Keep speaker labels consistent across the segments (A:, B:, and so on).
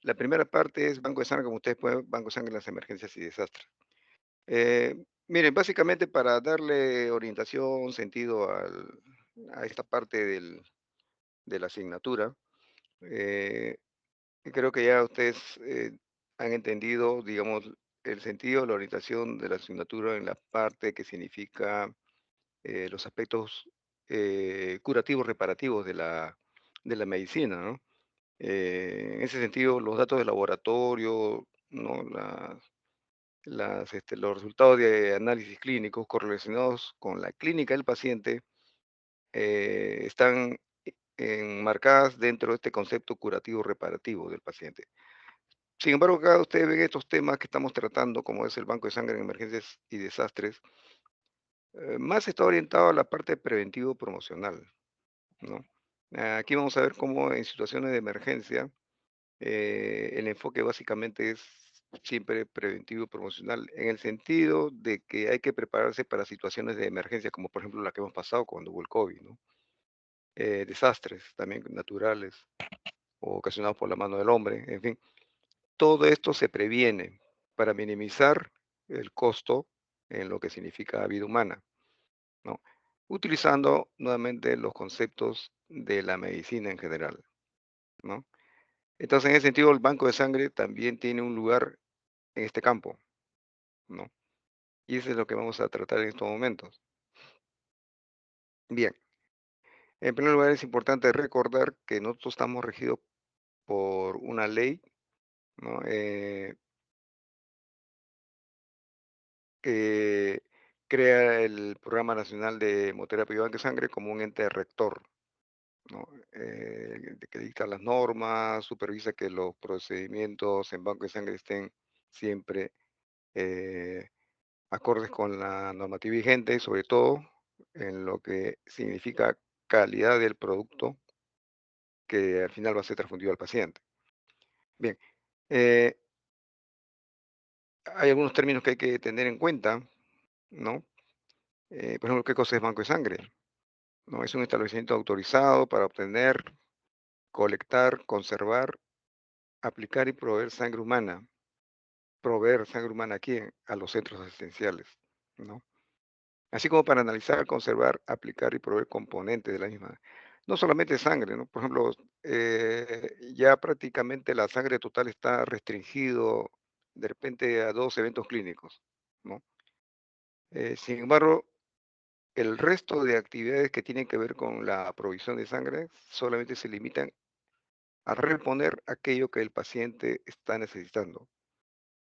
A: La primera parte es banco de sangre, como ustedes pueden ver, banco de sangre en las emergencias y desastres. Miren, básicamente para darle orientación, sentido a esta parte de la asignatura, eh, creo que ya ustedes han entendido, digamos, el sentido, la orientación de la asignatura en la parte que significa los aspectos curativos, reparativos de la medicina, ¿no? En ese sentido, los datos de laboratorio, ¿no? Los resultados de análisis clínicos correlacionados con la clínica del paciente están enmarcadas dentro de este concepto curativo reparativo del paciente. Sin embargo, acá ustedes ven estos temas que estamos tratando, como es el banco de sangre en emergencias y desastres, más está orientado a la parte preventivo-promocional, ¿no? Aquí vamos a ver cómo en situaciones de emergencia el enfoque básicamente es siempre preventivo y promocional, en el sentido de que hay que prepararse para situaciones de emergencia, como por ejemplo la que hemos pasado cuando hubo el COVID, ¿no? Desastres también naturales o ocasionados por la mano del hombre, en fin. Todo esto se previene para minimizar el costo en lo que significa vida humana, ¿no? Utilizando nuevamente los conceptos de la medicina en general, ¿no? Entonces, en ese sentido, el banco de sangre también tiene un lugar en este campo, ¿no? Y eso es lo que vamos a tratar en estos momentos. Bien, en primer lugar es importante recordar que nosotros estamos regidos por una ley, ¿no? Que crea el Programa Nacional de Hemoterapia y Banco de Sangre como un ente rector, ¿no? Que dicta las normas, supervisa que los procedimientos en banco de sangre estén siempre eh, acordes con la normativa vigente, sobre todo en lo que significa calidad del producto que al final va a ser transfundido al paciente. Bien, eh, hay algunos términos que hay que tener en cuenta, ¿no? Por ejemplo, ¿qué cosa es banco de sangre? ¿No? Es un establecimiento autorizado para obtener, colectar, conservar, aplicar y proveer sangre humana. Proveer sangre humana aquí a los centros asistenciales, ¿no? Así como para analizar, conservar, aplicar y proveer componentes de la misma. No solamente sangre, ¿no? Por ejemplo, ya prácticamente la sangre total está restringido de repente a 2 eventos clínicos, ¿no? Sin embargo, el resto de actividades que tienen que ver con la provisión de sangre solamente se limitan a reponer aquello que el paciente está necesitando.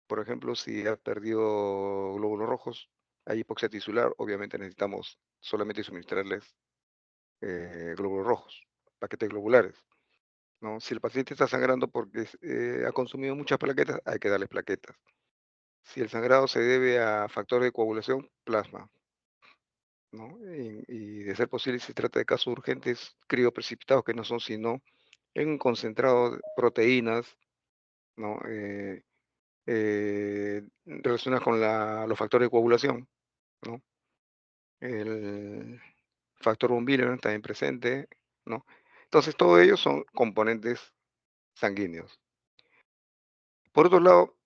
A: Por ejemplo, si ha perdido glóbulos rojos, hay hipoxia tisular, obviamente necesitamos solamente suministrarles glóbulos rojos, paquetes globulares, ¿no? Si el paciente está sangrando porque ha consumido muchas plaquetas, hay que darles plaquetas. Si el sangrado se debe a factores de coagulación, plasma, ¿no? Y de ser posible, si se trata de casos urgentes, crioprecipitados, que no son sino en un concentrado de proteínas, ¿no? Relacionadas con los factores de coagulación, ¿no? El factor von Willebrand también presente, ¿no? Entonces, todos ellos son componentes sanguíneos. Por otro lado,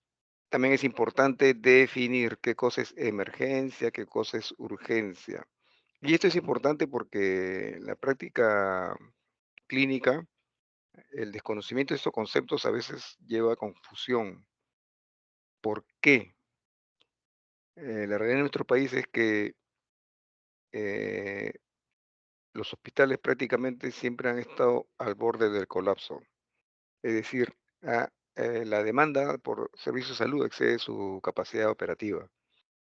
A: también es importante definir qué cosa es emergencia, qué cosa es urgencia. Y esto es importante porque en la práctica clínica, el desconocimiento de estos conceptos a veces lleva a confusión. ¿Por qué? La realidad en nuestro país es que eh, los hospitales prácticamente siempre han estado al borde del colapso. Es decir, la demanda por servicios de salud excede su capacidad operativa.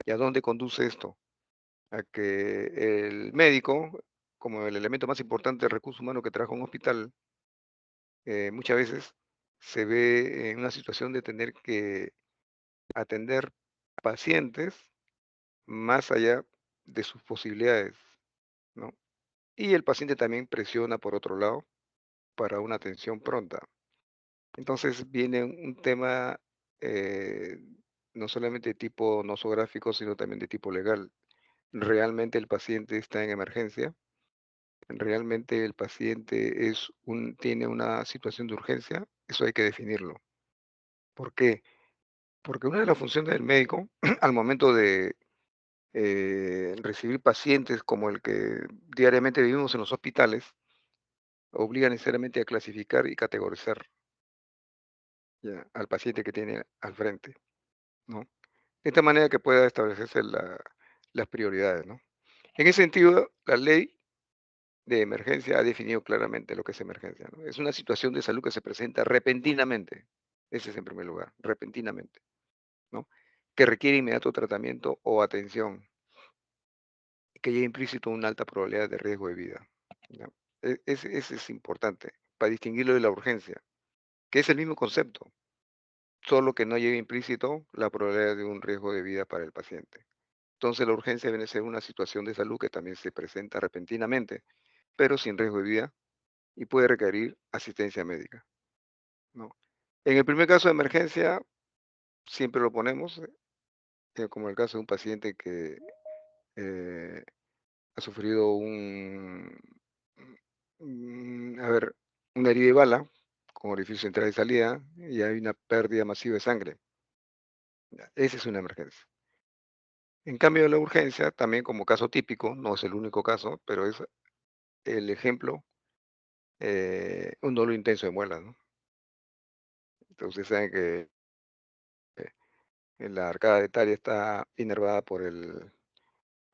A: ¿Y a dónde conduce esto? A que el médico, como el elemento más importante del recurso humano que trabaja en un hospital, muchas veces se ve en una situación de tener que atender pacientes más allá de sus posibilidades, ¿no? Y el paciente también presiona por otro lado para una atención pronta. Entonces viene un tema eh, no solamente de tipo nosográfico, sino también de tipo legal. ¿Realmente el paciente está en emergencia? ¿Realmente el paciente tiene una situación de urgencia? Eso hay que definirlo. ¿Por qué? Porque una de las funciones del médico al momento de recibir pacientes como el que diariamente vivimos en los hospitales, obliga necesariamente a clasificar y categorizar ya, al paciente que tiene al frente, ¿no? De esta manera que pueda establecerse las prioridades, ¿no? En ese sentido, la ley de emergencia ha definido claramente lo que es emergencia, ¿no? Es una situación de salud que se presenta repentinamente, ese es en primer lugar, repentinamente, ¿no? Que requiere inmediato tratamiento o atención, que lleva implícito una alta probabilidad de riesgo de vida, ¿ya? Ese es importante para distinguirlo de la urgencia, que es el mismo concepto, solo que no lleva implícito la probabilidad de un riesgo de vida para el paciente. Entonces, la urgencia viene a ser una situación de salud que también se presenta repentinamente, pero sin riesgo de vida y puede requerir asistencia médica, ¿no? En el primer caso de emergencia, siempre lo ponemos, como el caso de un paciente que eh, ha sufrido a ver, una herida de bala con orificio de entrada y salida y hay una pérdida masiva de sangre. Ya, esa es una emergencia. En cambio, la urgencia, también como caso típico, no es el único caso, pero es el ejemplo, un dolor intenso de muelas, ¿no? Entonces, saben que la arcada dentaria está inervada por el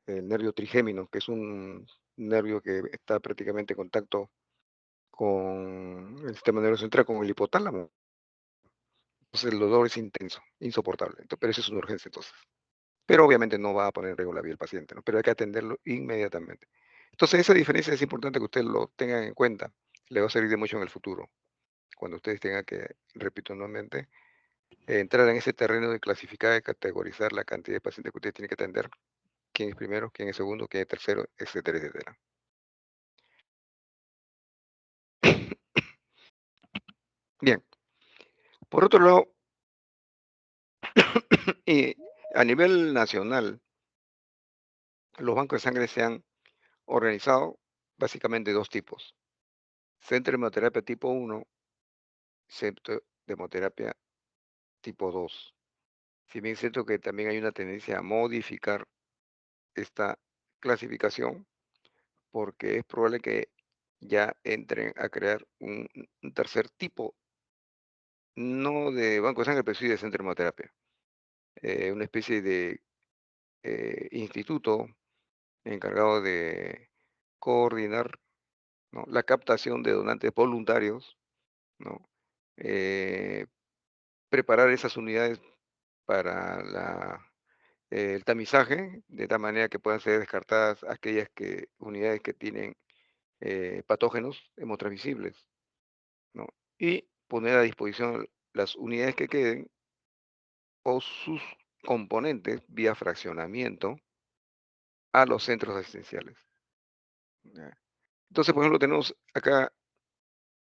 A: nervio trigémino, que es un nervio que está prácticamente en contacto con el sistema nervioso central, con el hipotálamo. Entonces el dolor es intenso, insoportable. Pero eso es una urgencia entonces. Pero obviamente no va a poner en riesgo la vida del paciente, ¿no? Pero hay que atenderlo inmediatamente. Entonces esa diferencia es importante que ustedes lo tengan en cuenta. Le va a servir de mucho en el futuro, cuando ustedes tengan que, repito nuevamente, entrar en ese terreno de clasificar y categorizar la cantidad de pacientes que ustedes tienen que atender, quién es primero, quién es segundo, quién es tercero, etcétera, etcétera. Bien, por otro lado, y a nivel nacional, los bancos de sangre se han organizado básicamente dos tipos: centro de hemoterapia tipo 1, centro de hemoterapia tipo 2. Si bien es cierto que también hay una tendencia a modificar esta clasificación, porque es probable que ya entren a crear un tercer tipo, no de banco de sangre, pero sí de centro de hemoterapia, una especie de instituto encargado de coordinar, ¿no?, la captación de donantes voluntarios, ¿no? Eh, preparar esas unidades para el tamizaje, de tal manera que puedan ser descartadas aquellas unidades que tienen patógenos hemotransmisibles, ¿no? Y poner a disposición las unidades que queden o sus componentes vía fraccionamiento a los centros asistenciales, ¿ya? Entonces, por ejemplo, tenemos acá,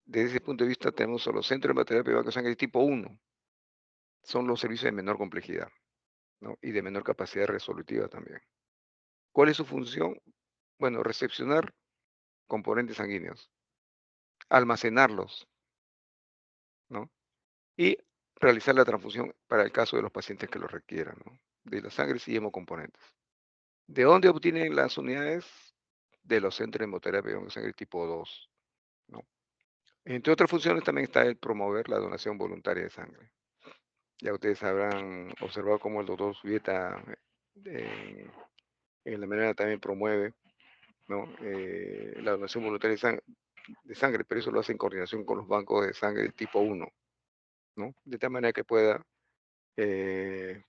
A: desde ese punto de vista, tenemos los centros de hemoterapia y banco de sangre tipo 1, son los servicios de menor complejidad, ¿no? Y de menor capacidad resolutiva también. ¿Cuál es su función? Bueno, recepcionar componentes sanguíneos, almacenarlos, ¿no? Y realizar la transfusión para el caso de los pacientes que lo requieran, ¿no?, de la sangre y hemocomponentes. ¿De dónde obtienen las unidades? De los centros de hemoterapia de sangre tipo 2, ¿no? Entre otras funciones también está el promover la donación voluntaria de sangre. Ya ustedes habrán observado cómo el doctor Zubieta en la manera también promueve, ¿no?, la donación voluntaria de sangre, pero eso lo hace en coordinación con los bancos de sangre de tipo 1, ¿no? De tal manera que pueda eh,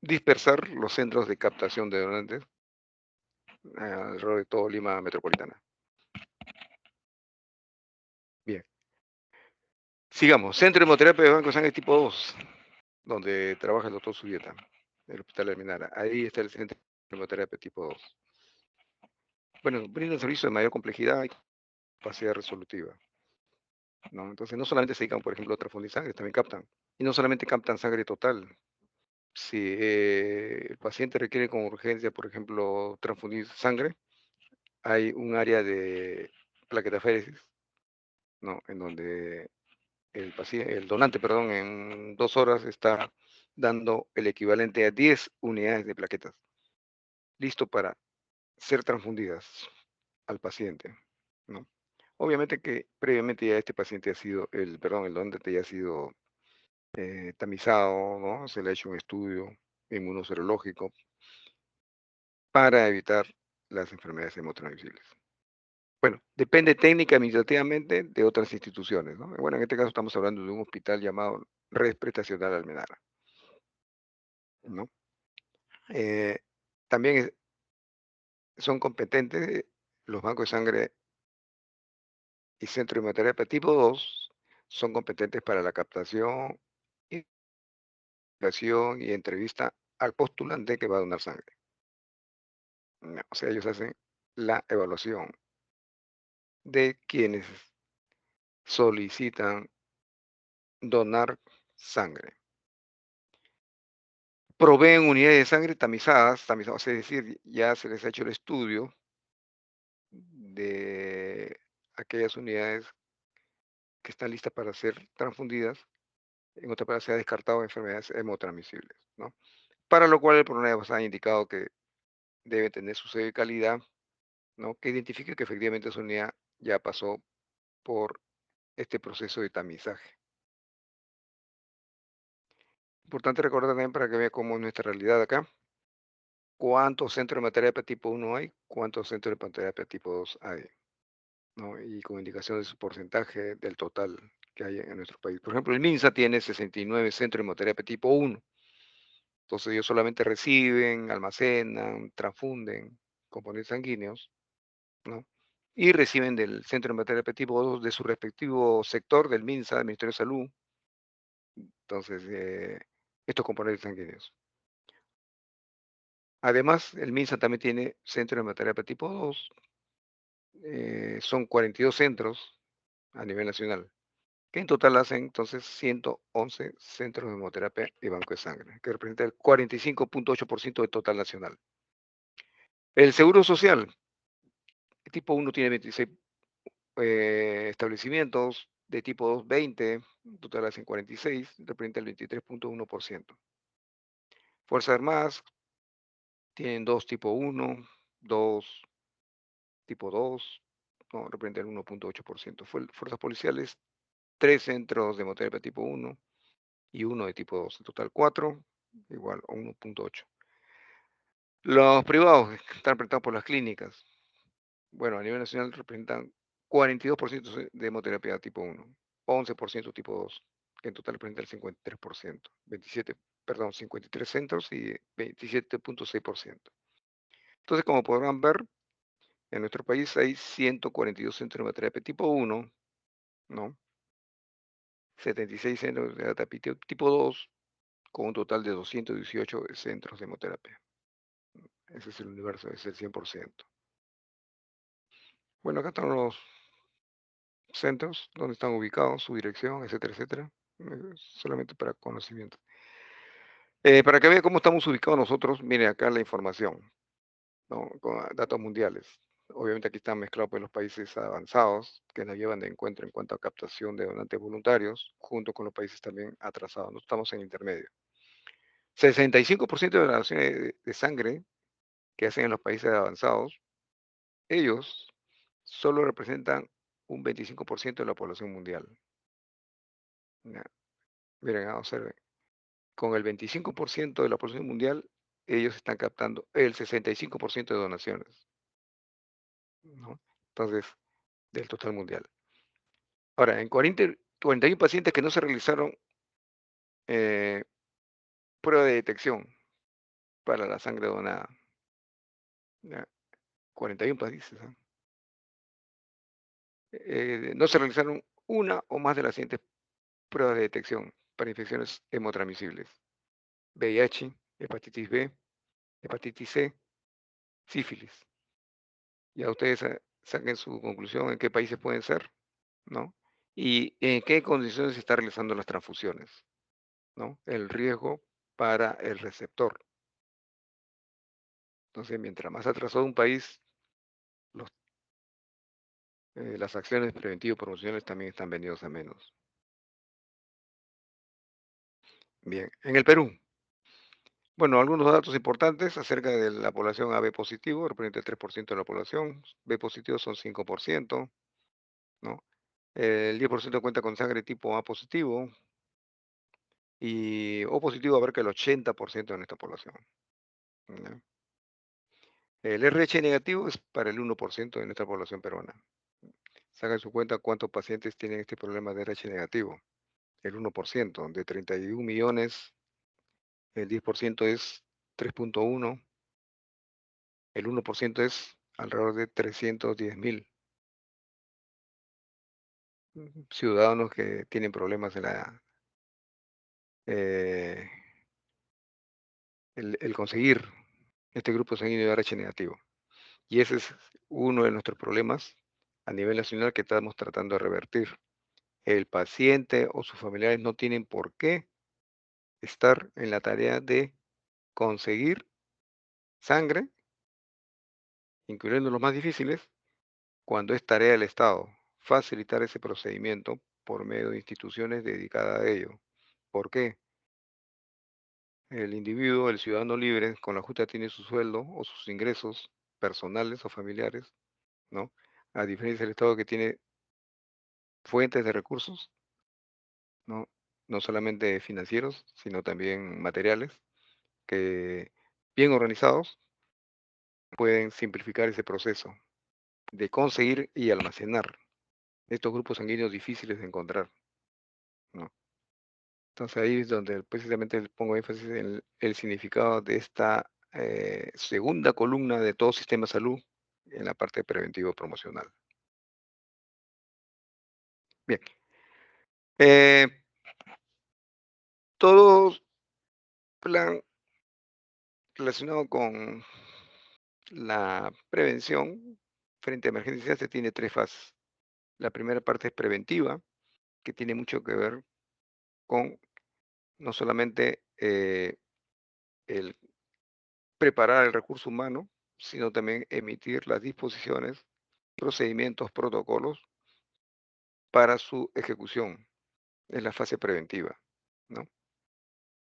A: dispersar los centros de captación de donantes alrededor de todo Lima metropolitana. Bien, sigamos. Centro de hemoterapia de Banco de Sangre tipo 2, donde trabaja el doctor Zubieta, el Hospital Almenara. Ahí está el centro de hemoterapia tipo 2. Bueno, brinda un servicio de mayor complejidad y capacidad resolutiva, ¿no? Entonces, no solamente se dedican, por ejemplo, a transfundir sangre, también captan. Y no solamente captan sangre total. Si el paciente requiere con urgencia, por ejemplo, transfundir sangre, hay un área de plaquetaféresis, ¿no?, en donde el donante, perdón, en 2 horas está dando el equivalente a 10 unidades de plaquetas, listo para ser transfundidas al paciente, ¿no? Obviamente que previamente ya este paciente ha sido, el donante ya ha sido tamizado, ¿no? Se le ha hecho un estudio inmunoserológico para evitar las enfermedades hemotransmisibles. Bueno, depende técnica administrativamente de otras instituciones, ¿no? Bueno, en este caso estamos hablando de un hospital llamado Red Prestacional Almenara, ¿no? Eh, también son competentes los bancos de sangre y centro de hemoterapia tipo 2, son competentes para la captación, investigación y entrevista al postulante que va a donar sangre. ¿No? O sea, ellos hacen la evaluación de quienes solicitan donar sangre. Proveen unidades de sangre tamizadas, es decir, ya se les ha hecho el estudio de aquellas unidades que están listas para ser transfundidas, en otras palabras, se ha descartado enfermedades hemotransmisibles, ¿no? Para lo cual el programa ha indicado que debe tener su sello de calidad, ¿no? Que identifique que efectivamente esa unidad ya pasó por este proceso de tamizaje. Importante recordar también para que vea cómo es nuestra realidad acá, cuántos centros de hemoterapia tipo 1 hay, cuántos centros de hemoterapia tipo 2 hay, ¿no? Y con indicación de su porcentaje del total que hay en nuestro país. Por ejemplo, el MINSA tiene 69 centros de hemoterapia tipo 1. Entonces ellos solamente reciben, almacenan, transfunden componentes sanguíneos, ¿no? Y reciben del centro de hemoterapia tipo 2 de su respectivo sector del MINSA, del Ministerio de Salud, entonces, estos componentes sanguíneos. Además, el MINSA también tiene centro de hemoterapia tipo 2, son 42 centros a nivel nacional, que en total hacen entonces 111 centros de hemoterapia y banco de sangre, que representa el 45.8% del total nacional. El Seguro Social, el tipo 1 tiene 26 establecimientos, de tipo 2 20, en total hacen 46, representa el 23.1%. Fuerzas Armadas tienen 2 tipo 1, 2 tipo 2, no, representa el 1.8%. Fuerzas policiales, 3 centros de hemoterapia tipo 1 y uno de tipo 2, en total 4, igual a 1.8. Los privados están representados por las clínicas. Bueno, a nivel nacional representan 42% de hemoterapia tipo 1, 11% tipo 2, que en total representa el 53%, 27, perdón, 53 centros y 27.6%. Entonces, como podrán ver, en nuestro país hay 142 centros de hemoterapia tipo 1, ¿no? 76 centros de hemoterapia tipo 2, con un total de 218 centros de hemoterapia. Ese es el universo, es el 100%. Bueno, acá están los centros, donde están ubicados, su dirección, etcétera, etcétera. Solamente para conocimiento. Para que vea cómo estamos ubicados nosotros, mire acá la información, ¿no? Con datos mundiales. Obviamente aquí están mezclados pues, los países avanzados que nos llevan de encuentro en cuanto a captación de donantes voluntarios, junto con los países también atrasados. No estamos en intermedio. 65% de las donaciones de sangre que hacen en los países avanzados, ellos solo representan un 25% de la población mundial. Ya, miren, observen. Con el 25% de la población mundial, ellos están captando el 65% de donaciones, ¿no? Entonces, del total mundial. Ahora, en 41 pacientes que no se realizaron eh, prueba de detección para la sangre donada. Ya, 41 países. ¿Ah? No se realizaron una o más de las siguientes pruebas de detección para infecciones hemotransmisibles. VIH, hepatitis B, hepatitis C, sífilis. Ya ustedes saquen su conclusión en qué países pueden ser, ¿no? Y en qué condiciones se están realizando las transfusiones, ¿no? El riesgo para el receptor. Entonces, mientras más atrasado un país, los las acciones preventivas promocionales también están venidos a menos. Bien, en el Perú, bueno, algunos datos importantes acerca de la población AB positivo, representa el 3% de la población, B positivo son 5%, ¿no? El 10% cuenta con sangre tipo A positivo y O positivo abarca el 80% de nuestra población, ¿ya? El RH negativo es para el 1% de nuestra población peruana. Sacan su cuenta cuántos pacientes tienen este problema de RH negativo. El 1% de 31 millones, el 10% es 3.1, el 1% es alrededor de 310.000 ciudadanos que tienen problemas en eh, el conseguir este grupo sanguíneo de RH negativo. Y ese es uno de nuestros problemas a nivel nacional que estamos tratando de revertir. El paciente o sus familiares no tienen por qué estar en la tarea de conseguir sangre, incluyendo los más difíciles, cuando es tarea del Estado facilitar ese procedimiento por medio de instituciones dedicadas a ello. ¿Por qué? El individuo, el ciudadano libre, con la justa tiene su sueldo o sus ingresos personales o familiares, ¿no? A diferencia del Estado que tiene fuentes de recursos, ¿no? No solamente financieros, sino también materiales, que bien organizados pueden simplificar ese proceso de conseguir y almacenar estos grupos sanguíneos difíciles de encontrar, ¿no? Entonces ahí es donde precisamente pongo énfasis en el significado de esta segunda columna de todo sistema de salud en la parte preventivo promocional. Bien, eh, todo plan relacionado con la prevención frente a emergencias se tiene tres fases. La primera parte es preventiva, que tiene mucho que ver con no solamente el preparar el recurso humano, sino también emitir las disposiciones, procedimientos, protocolos para su ejecución en la fase preventiva, ¿no?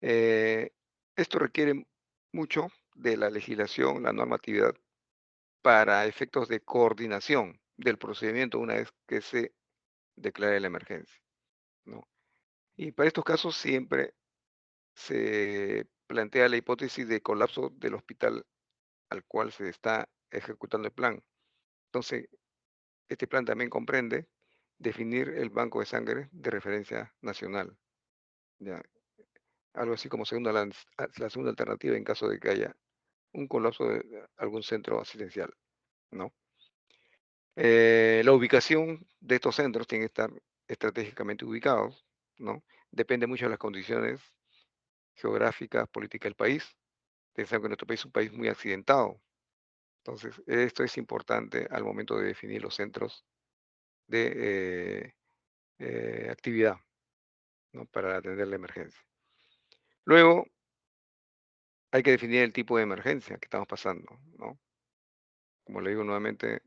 A: Eh, Esto requiere mucho de la legislación, la normatividad, para efectos de coordinación del procedimiento una vez que se declare la emergencia, ¿no? Y para estos casos siempre se plantea la hipótesis de colapso del hospital al cual se está ejecutando el plan. Entonces, este plan también comprende definir el banco de sangre de referencia nacional, ¿ya? Algo así como la segunda alternativa en caso de que haya un colapso de algún centro asistencial, ¿no? La ubicación de estos centros tiene que estar estratégicamente ubicados, ¿no? Depende mucho de las condiciones geográficas, políticas del país. Pensamos que nuestro país es un país muy accidentado. Entonces, esto es importante al momento de definir los centros de actividad, ¿no? Para atender la emergencia. Luego, hay que definir el tipo de emergencia que estamos pasando, ¿no? Como le digo nuevamente,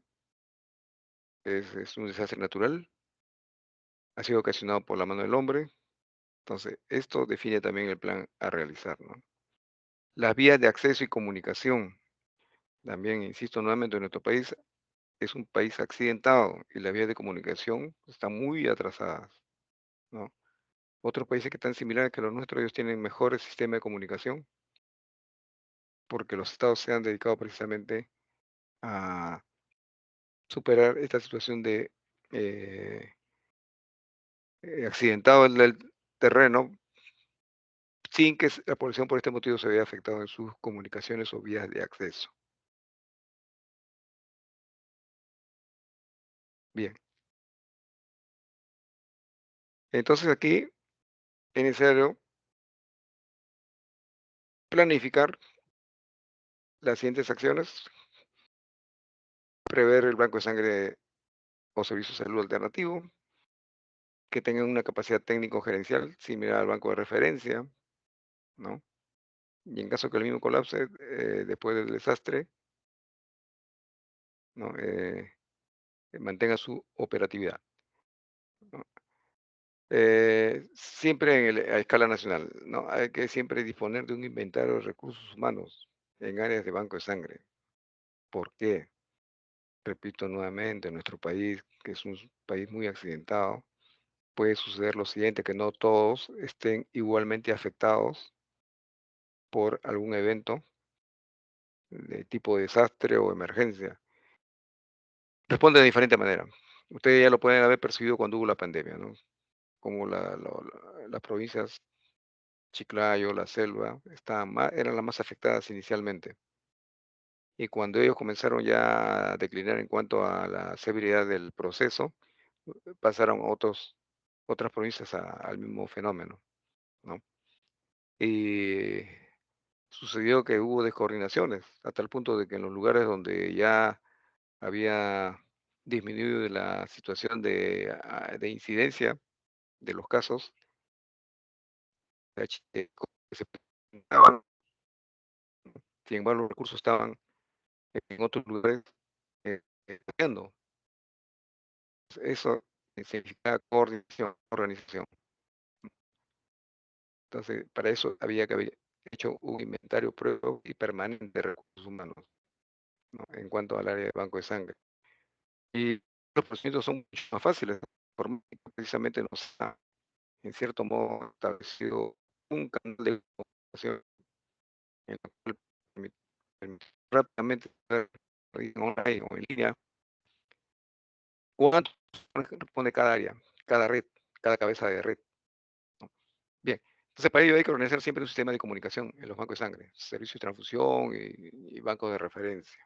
A: es un desastre natural, ha sido ocasionado por la mano del hombre. Entonces, esto define también el plan a realizar, ¿no? Las vías de acceso y comunicación. También, insisto nuevamente, nuestro país es un país accidentado y las vías de comunicación están muy atrasadas, ¿no? Otros países que están similares que los nuestros, ellos tienen mejores sistemas de comunicación porque los estados se han dedicado precisamente a superar esta situación de eh, accidentado el terreno sin que la población por este motivo se vea afectada en sus comunicaciones o vías de acceso. Bien, entonces aquí es necesario planificar las siguientes acciones, prever el banco de sangre o servicio de salud alternativo, que tengan una capacidad técnico-gerencial similar al banco de referencia, ¿no? Y en caso que el mismo colapse después del desastre, ¿no? Mantenga su operatividad, ¿no? Siempre a escala nacional, ¿no? Hay que siempre disponer de un inventario de recursos humanos en áreas de banco de sangre. ¿Por qué? Repito nuevamente, en nuestro país, que es un país muy accidentado, puede suceder lo siguiente, que no todos estén igualmente afectados por algún evento de tipo desastre o emergencia. Responde de diferente manera. Ustedes ya lo pueden haber percibido cuando hubo la pandemia, ¿no? Como las provincias Chiclayo, la selva, eran las más afectadas inicialmente. Y cuando ellos comenzaron ya a declinar en cuanto a la severidad del proceso, pasaron otras provincias al mismo fenómeno, ¿no? Y sucedió que hubo descoordinaciones, hasta el punto de que en los lugares donde ya había disminuido la situación de incidencia de los casos, que se presentaban, sin embargo, los recursos estaban en otros lugares fallando. Eso significa coordinación, organización. Entonces, para eso había que haber hecho un inventario pruebo y permanente de recursos humanos, ¿no? En cuanto al área de banco de sangre. Y los procedimientos son mucho más fáciles, por más que precisamente nos ha, en cierto modo, establecido un canal de comunicación en el cual permite rápidamente saber en online o en línea cuánto responde cada área, cada red, cada cabeza de red, ¿no? Bien, entonces para ello hay que organizar siempre un sistema de comunicación en los bancos de sangre, servicios de transfusión y bancos de referencia.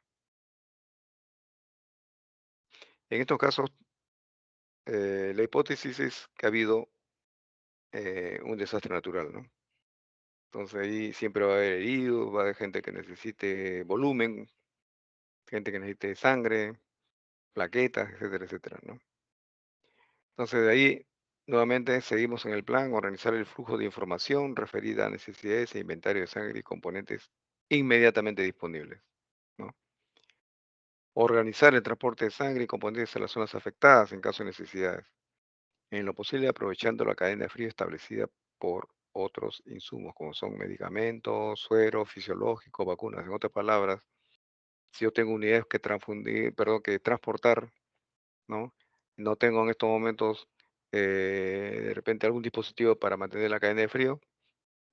A: En estos casos, la hipótesis es que ha habido un desastre natural, ¿no? Entonces ahí siempre va a haber heridos, va a haber gente que necesite volumen, gente que necesite sangre, plaquetas, etcétera, etcétera, ¿no? Entonces de ahí nuevamente seguimos en el plan, organizar el flujo de información referida a necesidades e inventario de sangre y componentes inmediatamente disponibles, ¿no? Organizar el transporte de sangre y componentes a las zonas afectadas en caso de necesidades, en lo posible aprovechando la cadena de frío establecida por otros insumos, como son medicamentos, suero fisiológico, vacunas. En otras palabras, si yo tengo unidades que transfundir, perdón, que transportar, ¿no? No tengo en estos momentos de repente algún dispositivo para mantener la cadena de frío,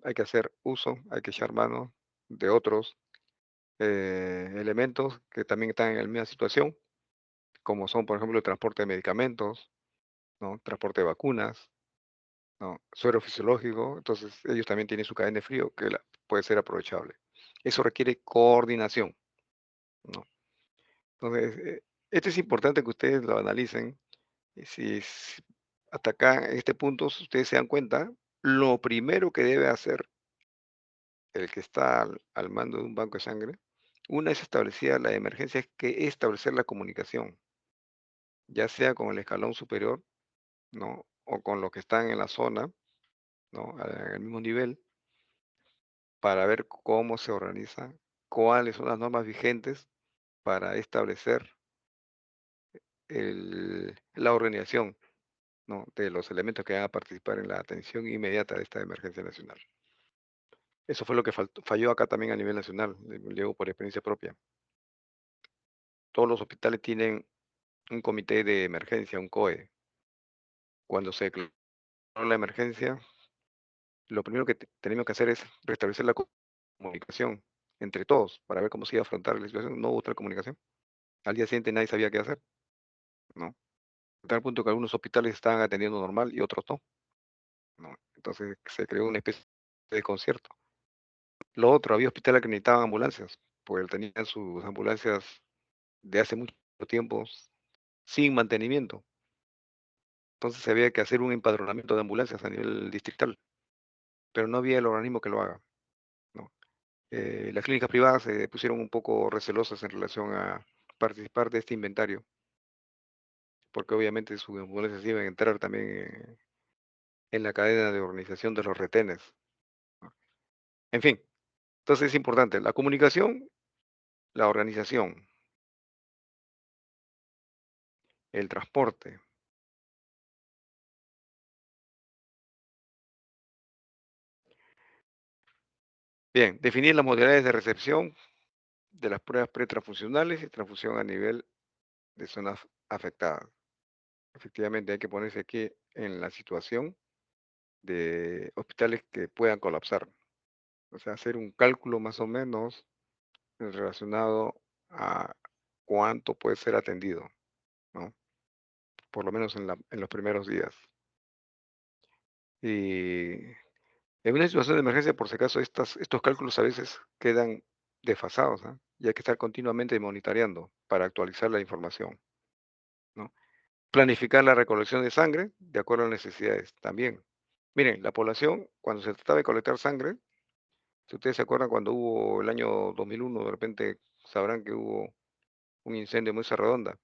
A: hay que hacer uso, hay que echar mano de otros elementos que también están en la misma situación, como son, por ejemplo, el transporte de medicamentos, ¿no? Transporte de vacunas, ¿no? Suero fisiológico, entonces ellos también tienen su cadena de frío que puede ser aprovechable. Eso requiere coordinación, ¿no? Entonces, esto es importante que ustedes lo analicen. Y si hasta acá, en este punto, si ustedes se dan cuenta, lo primero que debe hacer el que está al mando de un banco de sangre, una vez establecida la emergencia, es que establecer la comunicación, ya sea con el escalón superior, ¿no? O con los que están en la zona, ¿no? En el mismo nivel, para ver cómo se organiza, cuáles son las normas vigentes para establecer la organización, ¿no? De los elementos que van a participar en la atención inmediata de esta emergencia nacional. Eso fue lo que falló acá también a nivel nacional, le digo por experiencia propia. Todos los hospitales tienen un comité de emergencia, un COE. Cuando se declaró la emergencia, lo primero que tenemos que hacer es restablecer la comunicación entre todos para ver cómo se iba a afrontar la situación. No hubo otra comunicación. Al día siguiente nadie sabía qué hacer, ¿no? A tal punto que algunos hospitales estaban atendiendo normal y otros no, ¿no? Entonces se creó una especie de concierto. Lo otro, había hospitales que necesitaban ambulancias, pues tenían sus ambulancias de hace mucho tiempo sin mantenimiento. Entonces había que hacer un empadronamiento de ambulancias a nivel distrital, pero no había el organismo que lo haga, ¿no? Las clínicas privadas se pusieron un poco recelosas en relación a participar de este inventario, porque obviamente sus ambulancias iban a entrar también en la cadena de organización de los retenes, ¿no? En fin, entonces es importante la comunicación, la organización, el transporte, Bien, definir las modalidades de recepción de las pruebas pretransfusionales y transfusión a nivel de zonas afectadas. Efectivamente, hay que ponerse aquí en la situación de hospitales que puedan colapsar. O sea, hacer un cálculo más o menos relacionado a cuánto puede ser atendido, ¿no? Por lo menos en los primeros días. Y en una situación de emergencia, por si acaso, estos cálculos a veces quedan desfasados, ¿ah? Y hay que estar continuamente monitoreando para actualizar la información, ¿no? Planificar la recolección de sangre de acuerdo a las necesidades también. Miren, la población, cuando se trataba de colectar sangre, si ustedes se acuerdan cuando hubo el año 2001, de repente sabrán que hubo un incendio en Mesa Redonda.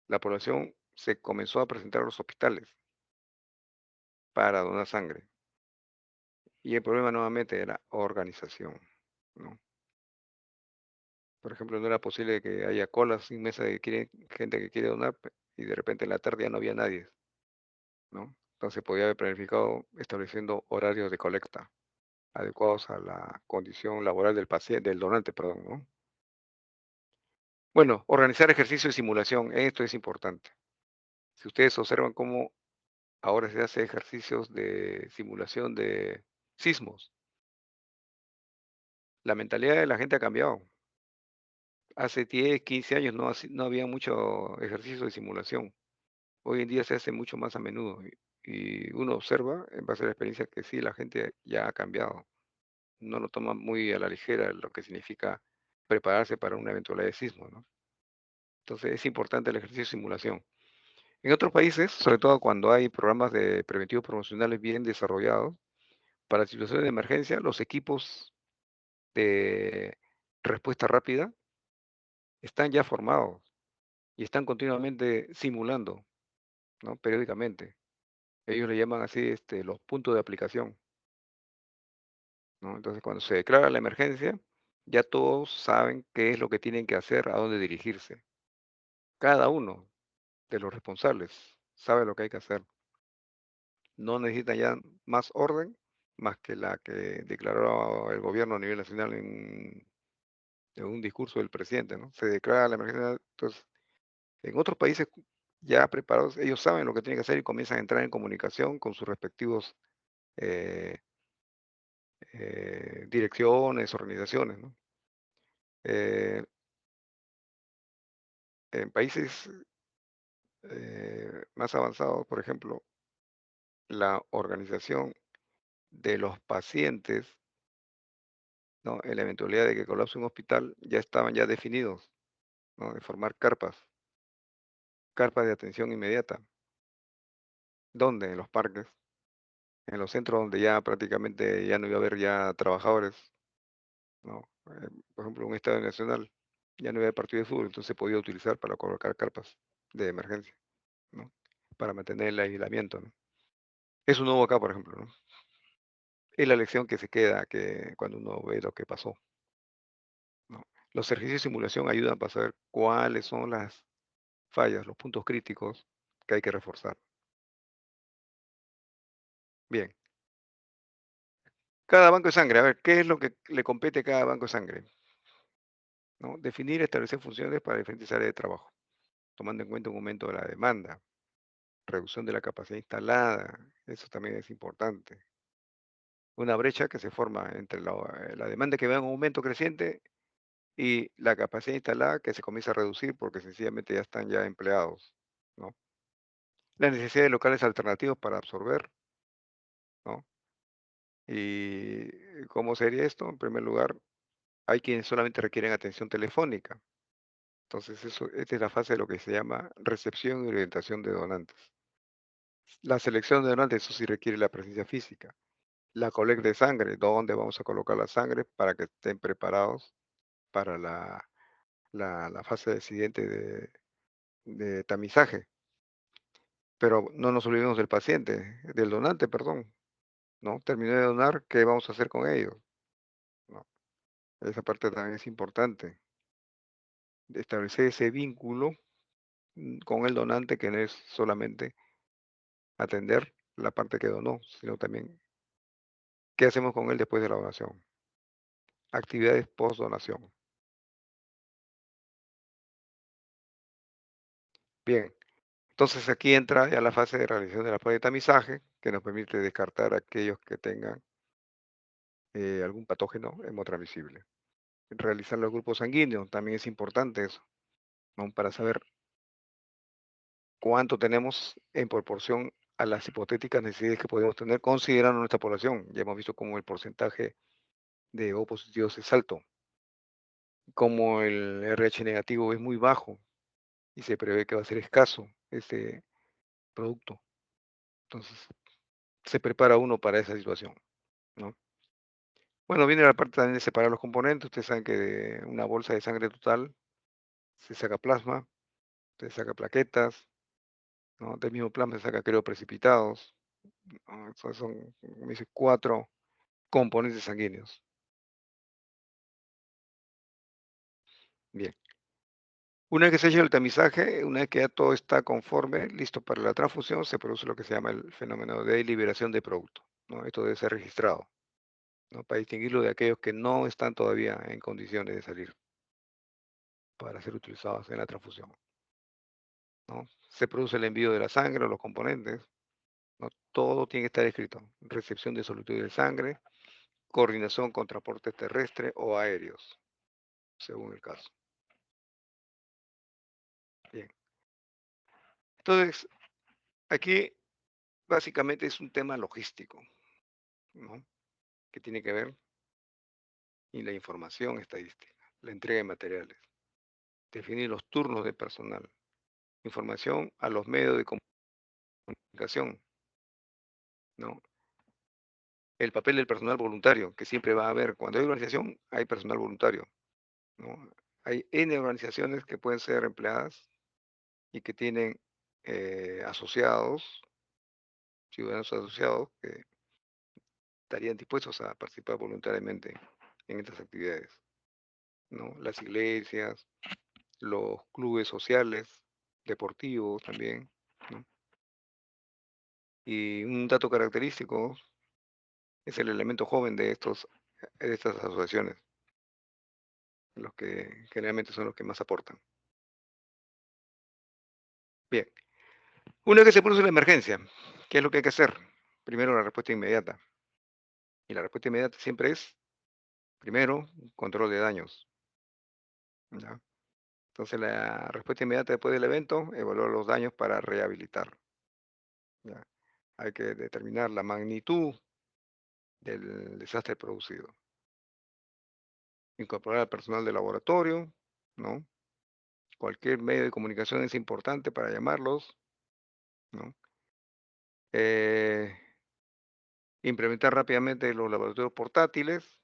A: La población se comenzó a presentar a los hospitales para donar sangre. Y el problema nuevamente era organización, ¿no? Por ejemplo, no era posible que haya colas sin mesa de gente que quiere donar y de repente en la tarde ya no había nadie, ¿no? Entonces podía haber planificado estableciendo horarios de colecta adecuados a la condición laboral del paciente, del donante, perdón, ¿no? Bueno, organizar ejercicio de simulación, esto es importante. Si ustedes observan cómo ahora se hace ejercicios de simulación de sismos, la mentalidad de la gente ha cambiado. Hace 10, 15 años no había mucho ejercicio de simulación. Hoy en día se hace mucho más a menudo y uno observa, en base a la experiencia, que sí, la gente ya ha cambiado. No lo toma muy a la ligera lo que significa prepararse para una eventualidad de sismo, ¿no? Entonces es importante el ejercicio de simulación. En otros países, sobre todo cuando hay programas de preventivos promocionales bien desarrollados, para situaciones de emergencia, los equipos de respuesta rápida están ya formados y están continuamente simulando, ¿no? Periódicamente. Ellos le llaman así los puntos de aplicación, ¿no? Entonces, cuando se declara la emergencia, ya todos saben qué es lo que tienen que hacer, a dónde dirigirse. Cada uno de los responsables sabe lo que hay que hacer. No necesitan ya más orden, más que la que declaró el gobierno a nivel nacional en un discurso del presidente, ¿no? Se declara la emergencia. Entonces, en otros países ya preparados, ellos saben lo que tienen que hacer y comienzan a entrar en comunicación con sus respectivos eh, direcciones, organizaciones, ¿no? Eh, en países más avanzados, por ejemplo, la organización de los pacientes, ¿no? En la eventualidad de que colapse un hospital, ya estaban ya definidos, ¿no? De formar carpas de atención inmediata. ¿Dónde? En los parques, en los centros donde ya prácticamente ya no iba a haber ya trabajadores, ¿no? Por ejemplo, un estadio nacional, ya no había partido de fútbol, entonces se podía utilizar para colocar carpas de emergencia, ¿no? Para mantener el aislamiento, ¿no? Eso no hubo acá, por ejemplo, ¿no? Es la lección que se queda que cuando uno ve lo que pasó, ¿no? Los ejercicios de simulación ayudan para saber cuáles son las fallas, los puntos críticos que hay que reforzar. Bien, cada banco de sangre, a ver, ¿qué es lo que le compete a cada banco de sangre? ¿No? Definir y establecer funciones para diferentes áreas de trabajo, tomando en cuenta un aumento de la demanda, reducción de la capacidad instalada, eso también es importante. Una brecha que se forma entre la demanda que va en aumento creciente y la capacidad instalada que se comienza a reducir porque sencillamente ya están ya empleados, ¿no? La necesidad de locales alternativos para absorber, ¿no? ¿Y cómo sería esto? En primer lugar, hay quienes solamente requieren atención telefónica. Entonces, esta es la fase de lo que se llama recepción y orientación de donantes. La selección de donantes, eso sí requiere la presencia física. La colecta de sangre, dónde vamos a colocar la sangre para que estén preparados para la fase siguiente de tamizaje. Pero no nos olvidemos del paciente, del donante, perdón, ¿no? Terminó de donar, ¿qué vamos a hacer con ellos? ¿No? Esa parte también es importante, de establecer ese vínculo con el donante que no es solamente atender la parte que donó, sino también qué hacemos con él después de la donación. actividades post donación. Bien, entonces aquí entra ya la fase de realización de la prueba de tamizaje, que nos permite descartar aquellos que tengan algún patógeno hemotransmisible. Realizar los grupos sanguíneos, también es importante eso, ¿no? Para saber cuánto tenemos en proporción a las hipotéticas necesidades que podemos tener considerando nuestra población. Ya hemos visto cómo el porcentaje de O positivos es alto, como el RH negativo es muy bajo y se prevé que va a ser escaso este producto. Entonces, se prepara uno para esa situación, ¿no? Bueno, viene la parte también de separar los componentes. Ustedes saben que de una bolsa de sangre total se saca plasma, se saca plaquetas, ¿no? Del mismo plasma se saca crioprecipitados, ¿no? Esos son, como dice, 4 componentes sanguíneos. Bien. Una vez que se hecho el tamizaje, una vez que ya todo está conforme, listo para la transfusión, se produce lo que se llama el fenómeno de liberación de producto, ¿no? Esto debe ser registrado, ¿no? Para distinguirlo de aquellos que no están todavía en condiciones de salir para ser utilizados en la transfusión, ¿no? Se produce el envío de la sangre, los componentes, ¿no? Todo tiene que estar escrito. Recepción de solicitud de sangre, coordinación con transportes terrestres o aéreos, según el caso. Bien. Entonces, aquí básicamente es un tema logístico, ¿no? Que tiene que ver y la información estadística, la entrega de materiales, definir los turnos de personal, información a los medios de comunicación, ¿no? El papel del personal voluntario, que siempre va a haber, cuando hay organización, hay personal voluntario, ¿no? Hay N organizaciones que pueden ser empleadas y que tienen asociados, ciudadanos asociados, que estarían dispuestos a participar voluntariamente en estas actividades, ¿no? Las iglesias, los clubes sociales, deportivos también, ¿no? Y un dato característico es el elemento joven de estas asociaciones, los que generalmente son los que más aportan. Bien, una vez que se produce la emergencia, ¿qué es lo que hay que hacer? Primero, la respuesta inmediata. Y la respuesta inmediata siempre es, primero, control de daños, ¿ya? Entonces, la respuesta inmediata después del evento, evaluar los daños para rehabilitar, ¿ya? Hay que determinar la magnitud del desastre producido. Incorporar al personal de laboratorio, ¿no? Cualquier medio de comunicación es importante para llamarlos, ¿no? Eh, implementar rápidamente los laboratorios portátiles,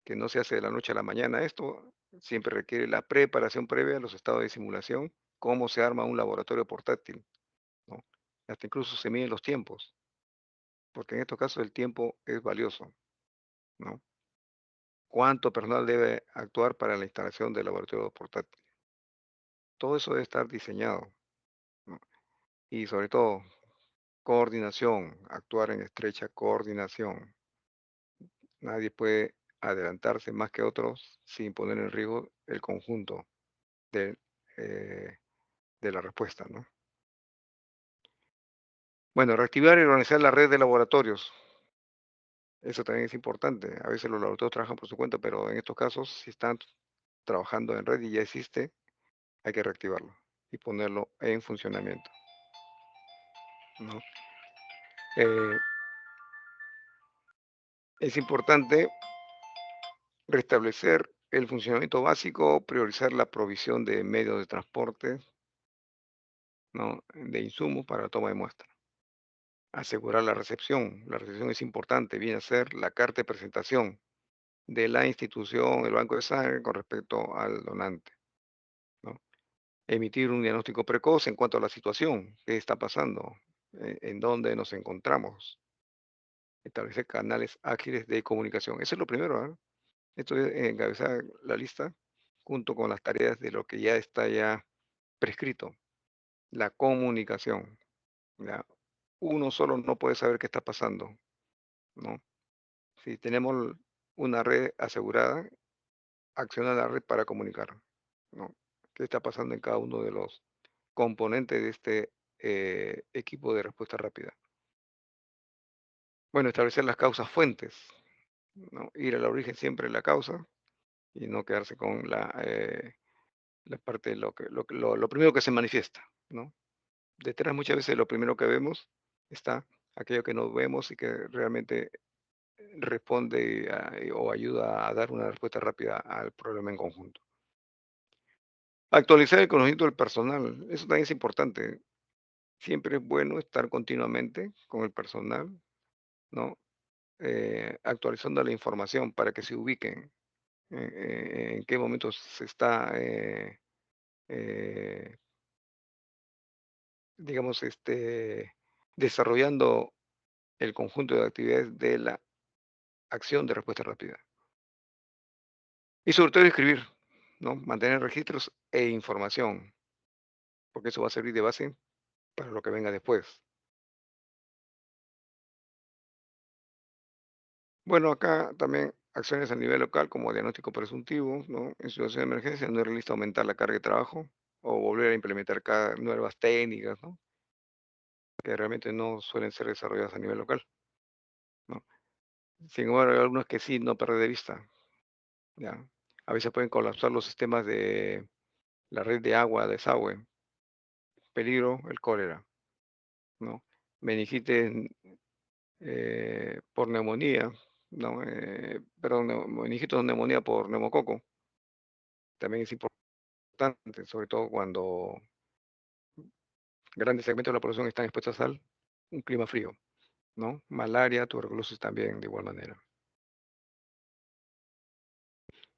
A: que no se hace de la noche a la mañana esto, siempre requiere la preparación previa a los estados de simulación, cómo se arma un laboratorio portátil, ¿no? Hasta incluso se miden los tiempos, porque en estos casos el tiempo es valioso, ¿no? ¿Cuánto personal debe actuar para la instalación del laboratorio portátil? Todo eso debe estar diseñado, ¿no? Y sobre todo, coordinación, actuar en estrecha coordinación. Nadie puede adelantarse más que otros sin poner en riesgo el conjunto de, eh, de la respuesta, ¿no? Bueno, reactivar y organizar la red de laboratorios. Eso también es importante. A veces los laboratorios trabajan por su cuenta, pero en estos casos, si están trabajando en red y ya existe, hay que reactivarlo y ponerlo en funcionamiento, ¿no? Eh, es importante restablecer el funcionamiento básico, priorizar la provisión de medios de transporte, ¿no? De insumos para la toma de muestras. Asegurar la recepción. La recepción es importante, viene a ser la carta de presentación de la institución, el banco de sangre con respecto al donante, ¿no? Emitir un diagnóstico precoz en cuanto a la situación, qué está pasando, en dónde nos encontramos. Establecer canales ágiles de comunicación. Eso es lo primero, ¿ah? Esto es encabezar la lista junto con las tareas de lo que ya está ya prescrito, la comunicación, ¿ya? Uno solo no puede saber qué está pasando, ¿no? Si tenemos una red asegurada, acciona la red para comunicar, ¿no? ¿Qué está pasando en cada uno de los componentes de este equipo de respuesta rápida? Bueno, establecer las causas fuentes, ¿no? Ir al origen siempre de la causa y no quedarse con la parte de lo primero que se manifiesta, ¿no? Detrás muchas veces lo primero que vemos está aquello que no vemos y que realmente responde o ayuda a dar una respuesta rápida al problema en conjunto. Actualizar el conocimiento del personal, eso también es importante. Siempre es bueno estar continuamente con el personal, ¿no? Actualizando la información para que se ubiquen en qué momento se está, eh, digamos, desarrollando el conjunto de actividades de la acción de respuesta rápida. Y sobre todo escribir, ¿no? Mantener registros e información, porque eso va a servir de base para lo que venga después. Bueno, acá también acciones a nivel local como diagnóstico presuntivo, ¿no? En situación de emergencia no es realista aumentar la carga de trabajo o volver a implementar nuevas técnicas, ¿no? Que realmente no suelen ser desarrolladas a nivel local, ¿no? Sin embargo, hay algunos que sí no perder de vista, ¿ya? A veces pueden colapsar los sistemas de la red de agua, desagüe, peligro el cólera, ¿no? Meningitis por neumonía, ¿no? Perdón, meningitis o neumonía por neumococo, también es importante, sobre todo cuando grandes segmentos de la población están expuestos al un clima frío, ¿no? Malaria, tuberculosis también de igual manera.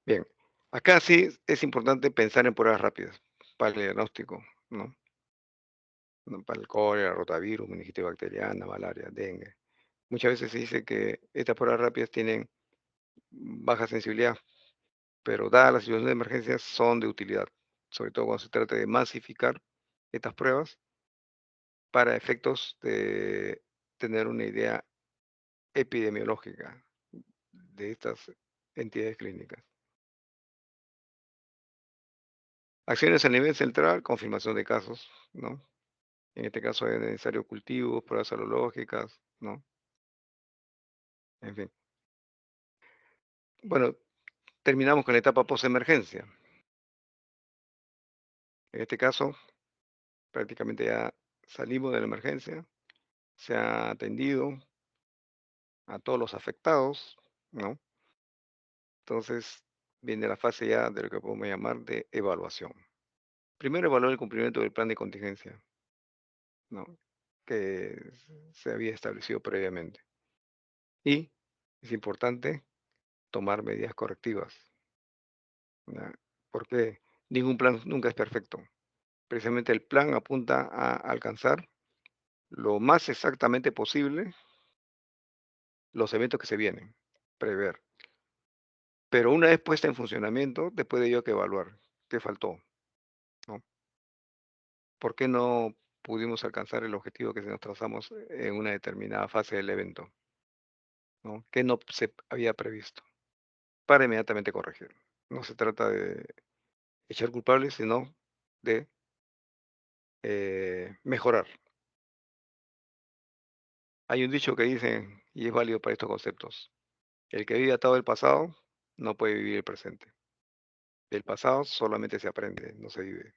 A: Bien, acá sí es importante pensar en pruebas rápidas para el diagnóstico, ¿no? ¿No? Para el cólera, rotavirus, meningitis bacteriana, malaria, dengue. Muchas veces se dice que estas pruebas rápidas tienen baja sensibilidad, pero dadas las situaciones de emergencia son de utilidad, sobre todo cuando se trata de masificar estas pruebas para efectos de tener una idea epidemiológica de estas entidades clínicas. Acciones a nivel central, confirmación de casos, ¿no? En este caso es necesario cultivos, pruebas serológicas, ¿no? En fin. Bueno, terminamos con la etapa postemergencia. En este caso, prácticamente ya salimos de la emergencia, se ha atendido a todos los afectados, ¿no? Entonces viene la fase ya de lo que podemos llamar de evaluación. Primero evaluar el cumplimiento del plan de contingencia, ¿no? Que se había establecido previamente. Y es importante tomar medidas correctivas, ¿ya? Porque ningún plan nunca es perfecto. Precisamente el plan apunta a alcanzar lo más exactamente posible los eventos que se vienen, prever. Pero una vez puesta en funcionamiento, después de ello hay que evaluar qué faltó, ¿no? ¿Por qué no pudimos alcanzar el objetivo que nos trazamos en una determinada fase del evento, ¿no? ¿Qué no se había previsto? Para inmediatamente corregir. No se trata de echar culpables, sino de mejorar. Hay un dicho que dice, y es válido para estos conceptos, el que vive atado del pasado no puede vivir el presente. Del pasado solamente se aprende, no se vive.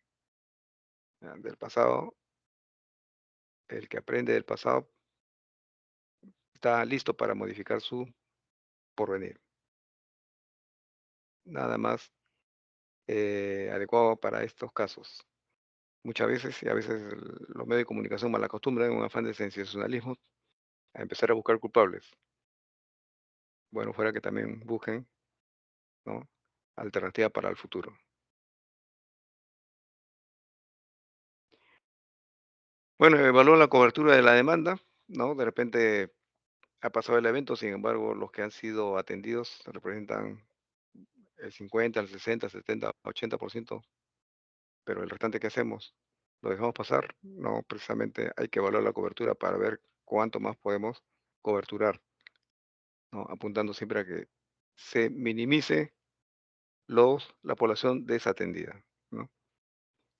A: ¿Ya? Del pasado, el que aprende del pasado está listo para modificar su porvenir. Nada más adecuado para estos casos. Muchas veces, y a veces los medios de comunicación mal acostumbran en un afán de sensacionalismo a empezar a buscar culpables. Bueno, fuera que también busquen, ¿no? Alternativa para el futuro. Bueno, evalúa la cobertura de la demanda, ¿no? De repente ha pasado el evento, sin embargo, los que han sido atendidos representan el 50, el 60, 70, 80%, pero el restante, ¿qué hacemos? ¿Lo dejamos pasar? No, precisamente hay que evaluar la cobertura para ver cuánto más podemos coberturar, ¿no? Apuntando siempre a que se minimice la población desatendida, ¿no?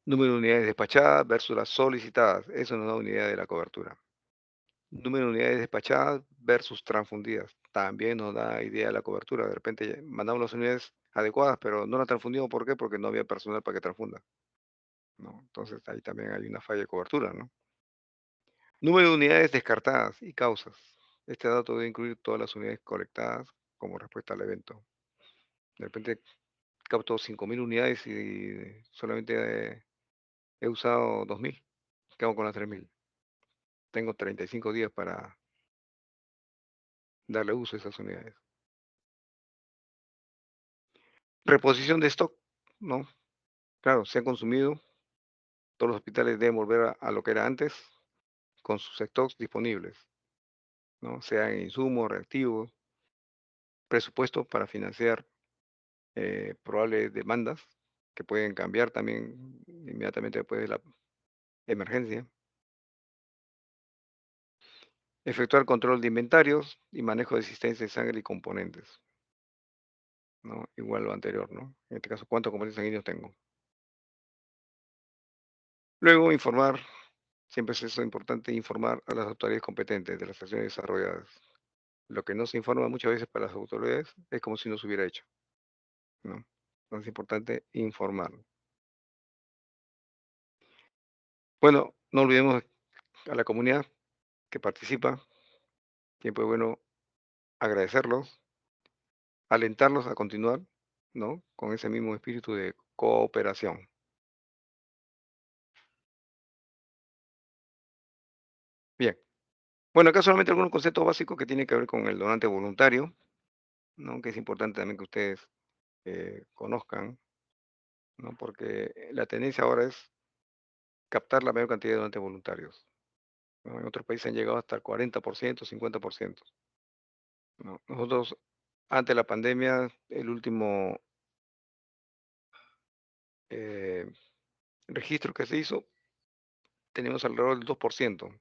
A: Número de unidades despachadas versus las solicitadas, eso nos da una unidad de la cobertura. Número de unidades despachadas versus transfundidas, también nos da idea de la cobertura. De repente mandamos las unidades adecuadas, pero no las transfundimos, ¿por qué? Porque no había personal para que transfunda, ¿no? Entonces ahí también hay una falla de cobertura, ¿no? Número de unidades descartadas y causas. Este dato debe incluir todas las unidades colectadas como respuesta al evento. De repente capto 5.000 unidades y solamente he usado 2.000. ¿Qué hago con las 3.000? Tengo 35 días para darle uso a esas unidades. Reposición de stock, ¿no? Claro, se han consumido, todos los hospitales deben volver a lo que era antes con sus stocks disponibles, ¿no? Sean insumos, reactivos, presupuesto para financiar probables demandas que pueden cambiar también inmediatamente después de la emergencia. Efectuar control de inventarios y manejo de existencia de sangre y componentes, ¿no? Igual lo anterior, ¿no? En este caso, ¿cuántos componentes sanguíneos tengo? Luego, informar, siempre es eso importante, informar a las autoridades competentes de las acciones desarrolladas. Lo que no se informa muchas veces para las autoridades es como si no se hubiera hecho, ¿no? Entonces es importante informar. Bueno, no olvidemos a la comunidad que participa, siempre es bueno agradecerlos, alentarlos a continuar, ¿no? Con ese mismo espíritu de cooperación. Bien. Bueno, acá solamente algunos conceptos básicos que tienen que ver con el donante voluntario, ¿no? Que es importante también que ustedes conozcan, ¿no? Porque la tendencia ahora es captar la mayor cantidad de donantes voluntarios, ¿no? En otros países han llegado hasta el 40%, 50%, ¿no? Nosotros, ante la pandemia, el último eh, registro que se hizo, tenemos alrededor del 2%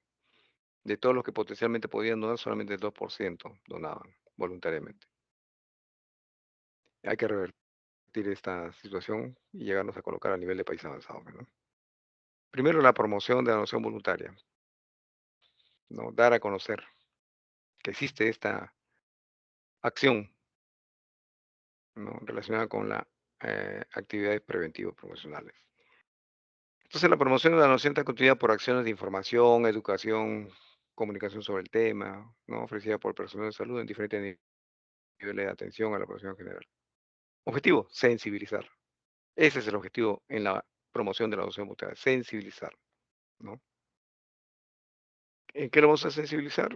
A: de todos los que potencialmente podían donar, solamente el 2% donaban voluntariamente. Hay que revertir esta situación y llegarnos a colocar a nivel de país avanzado, ¿no? Primero, la promoción de la donación voluntaria, ¿no? Dar a conocer que existe esta acción, ¿no? Relacionada con las actividades preventivas profesionales. Entonces, la promoción de la donación está constituida por acciones de información, educación, comunicación sobre el tema, ¿no? Ofrecida por personal de salud en diferentes niveles de atención a la población en general. Objetivo, sensibilizar. Ese es el objetivo en la promoción de la donación voluntaria, sensibilizar, ¿no? ¿En qué lo vamos a sensibilizar?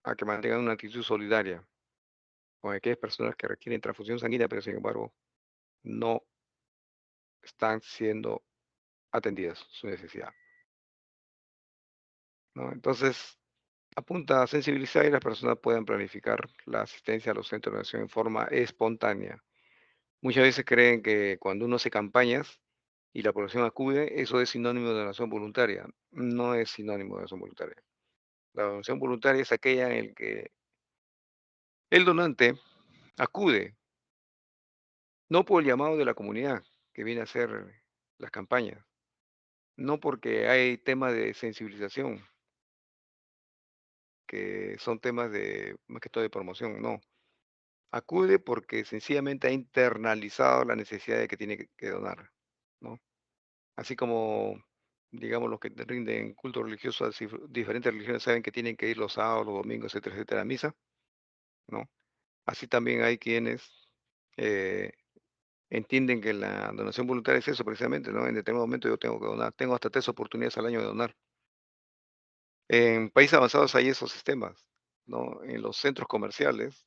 A: A que mantengan una actitud solidaria con aquellas personas que requieren transfusión sanguínea, pero sin embargo no están siendo atendidas su necesidad, ¿no? Entonces, apunta a sensibilizar y las personas puedan planificar la asistencia a los centros de donación en forma espontánea. Muchas veces creen que cuando uno hace campañas y la población acude, eso es sinónimo de donación voluntaria. No es sinónimo de donación voluntaria. La donación voluntaria es aquella en la que el donante acude, no por el llamado de la comunidad que viene a hacer las campañas, no porque hay temas de sensibilización, que son temas de, más que todo de promoción, no. Acude porque sencillamente ha internalizado la necesidad de que tiene que donar, ¿no? Así como, digamos, los que rinden culto religioso a diferentes religiones saben que tienen que ir los sábados, los domingos, etcétera, etcétera, a misa, ¿no? Así también hay quienes eh, entienden que la donación voluntaria es eso precisamente, ¿no? En determinado momento yo tengo que donar, tengo hasta 3 oportunidades al año de donar. En países avanzados hay esos sistemas, ¿no? En los centros comerciales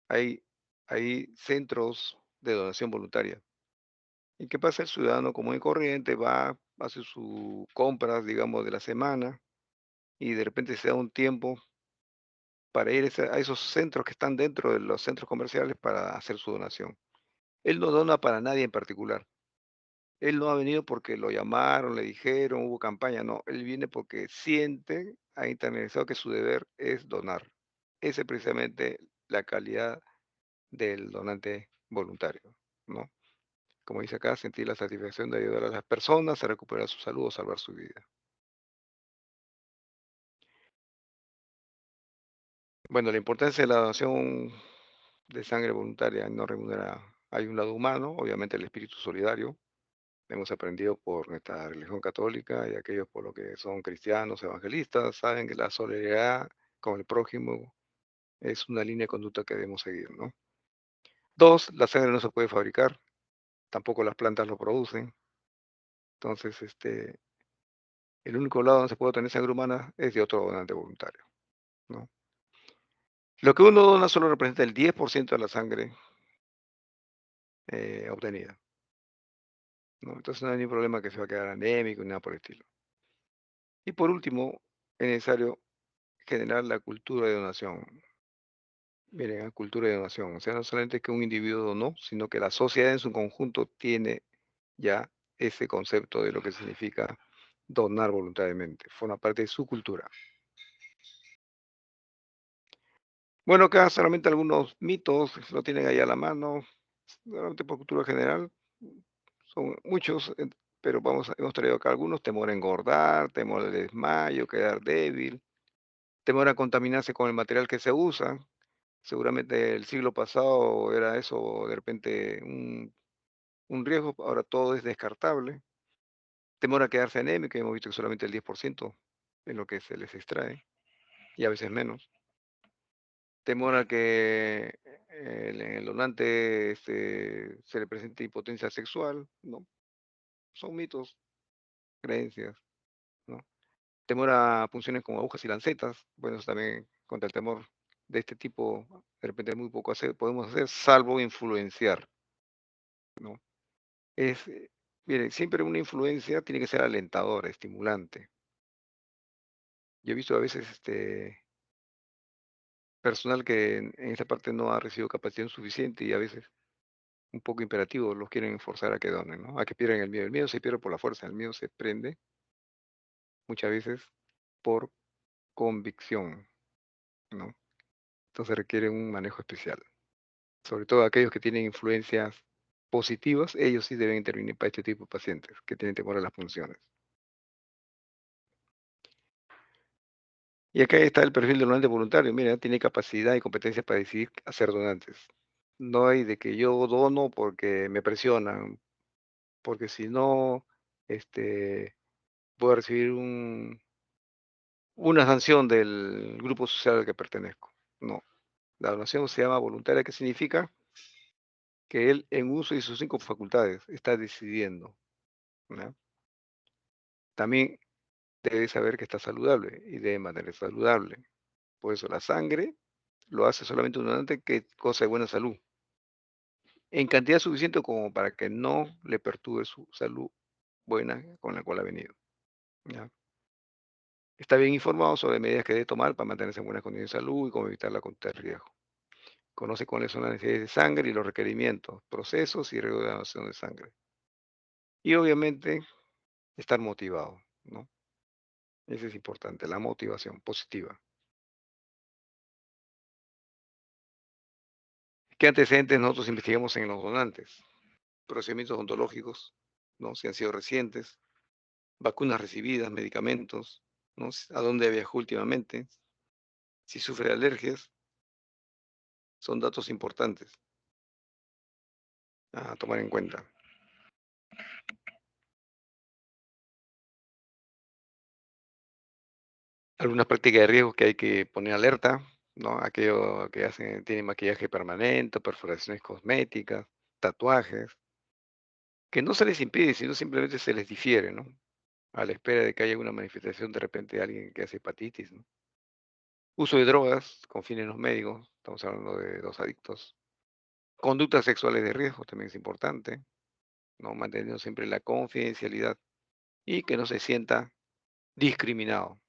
A: hay, hay centros de donación voluntaria. ¿Y qué pasa? El ciudadano común y corriente va, hace sus compras, digamos, de la semana y de repente se da un tiempo para ir a esos centros que están dentro de los centros comerciales para hacer su donación. Él no dona para nadie en particular. Él no ha venido porque lo llamaron, le dijeron, hubo campaña, no. Él viene porque siente, ha internalizado que su deber es donar. Esa es precisamente la calidad del donante voluntario, ¿no? Como dice acá, sentir la satisfacción de ayudar a las personas a recuperar su salud o salvar su vida. Bueno, la importancia de la donación de sangre voluntaria no remunerada. Hay un lado humano, obviamente el espíritu solidario. Hemos aprendido por nuestra religión católica y aquellos por lo que son cristianos, evangelistas, saben que la solidaridad con el prójimo es una línea de conducta que debemos seguir, ¿no? Dos, la sangre no se puede fabricar, tampoco las plantas lo producen. Entonces, el único lado donde se puede obtener sangre humana es de otro donante voluntario, ¿no? Lo que uno dona solo representa el 10% de la sangre obtenida, ¿no? Entonces no hay ningún problema que se va a quedar anémico ni nada por el estilo. Y por último, es necesario generar la cultura de donación. Miren, la cultura de donación, o sea, no solamente que un individuo donó, sino que la sociedad en su conjunto tiene ya ese concepto de lo que significa donar voluntariamente, forma parte de su cultura. Bueno, acá solamente algunos mitos, lo tienen ahí a la mano, solamente por cultura general, son muchos, pero hemos traído acá algunos: temor a engordar, temor al desmayo, quedar débil, temor a contaminarse con el material que se usa. Seguramente el siglo pasado era eso de repente un riesgo, ahora todo es descartable. Temor a quedarse anémico, hemos visto que solamente el 10% es lo que se les extrae, y a veces menos. Temor a que el donante se le presente impotencia sexual, ¿no? Son mitos, creencias, ¿no? Temor a punciones con agujas y lancetas, bueno, eso también contra el temor de este tipo, de repente muy poco podemos hacer, salvo influenciar, ¿no? Es, mire, siempre una influencia tiene que ser alentadora, estimulante. Yo he visto a veces personal que en esta parte no ha recibido capacitación suficiente y a veces un poco imperativo, los quieren forzar a que donen, ¿no? A que pierdan el miedo. El miedo se pierde por la fuerza, el miedo se prende muchas veces por convicción, ¿no? Entonces requiere un manejo especial. Sobre todo aquellos que tienen influencias positivas, ellos sí deben intervenir para este tipo de pacientes que tienen temor a las funciones. Y acá está el perfil del donante voluntario. Mira, tiene capacidad y competencia para decidir hacer donantes. No hay de que yo dono porque me presionan, porque si no, puedo recibir una sanción del grupo social al que pertenezco. No, la donación se llama voluntaria, que significa que él, en uso de sus 5 facultades, está decidiendo, ¿no? También debe saber que está saludable y debe mantenerse saludable. Por eso la sangre lo hace solamente un donante que goza de buena salud, en cantidad suficiente como para que no le perturbe su salud buena con la cual ha venido, ¿ya? Está bien informado sobre medidas que debe tomar para mantenerse en buenas condiciones de salud y cómo evitar la conducta de riesgo. Conoce cuáles son las necesidades de sangre y los requerimientos, procesos y riesgos de donación de sangre. Y obviamente estar motivado, ¿no? Eso es importante, la motivación positiva. ¿Qué antecedentes nosotros investigamos en los donantes? Procedimientos ontológicos, ¿no? Si han sido recientes, vacunas recibidas, medicamentos, ¿no? A dónde viajó últimamente, si sufre de alergias, son datos importantes a tomar en cuenta. Algunas prácticas de riesgo que hay que poner alerta, ¿no? Aquello que hacen, tienen maquillaje permanente, perforaciones cosméticas, tatuajes, que no se les impide, sino simplemente se les difiere, ¿no? A la espera de que haya una manifestación de repente de alguien que hace hepatitis, ¿no? Uso de drogas con fines no médicos, estamos hablando de los adictos. Conductas sexuales de riesgo también es importante, ¿no? Manteniendo siempre la confidencialidad y que no se sienta discriminado.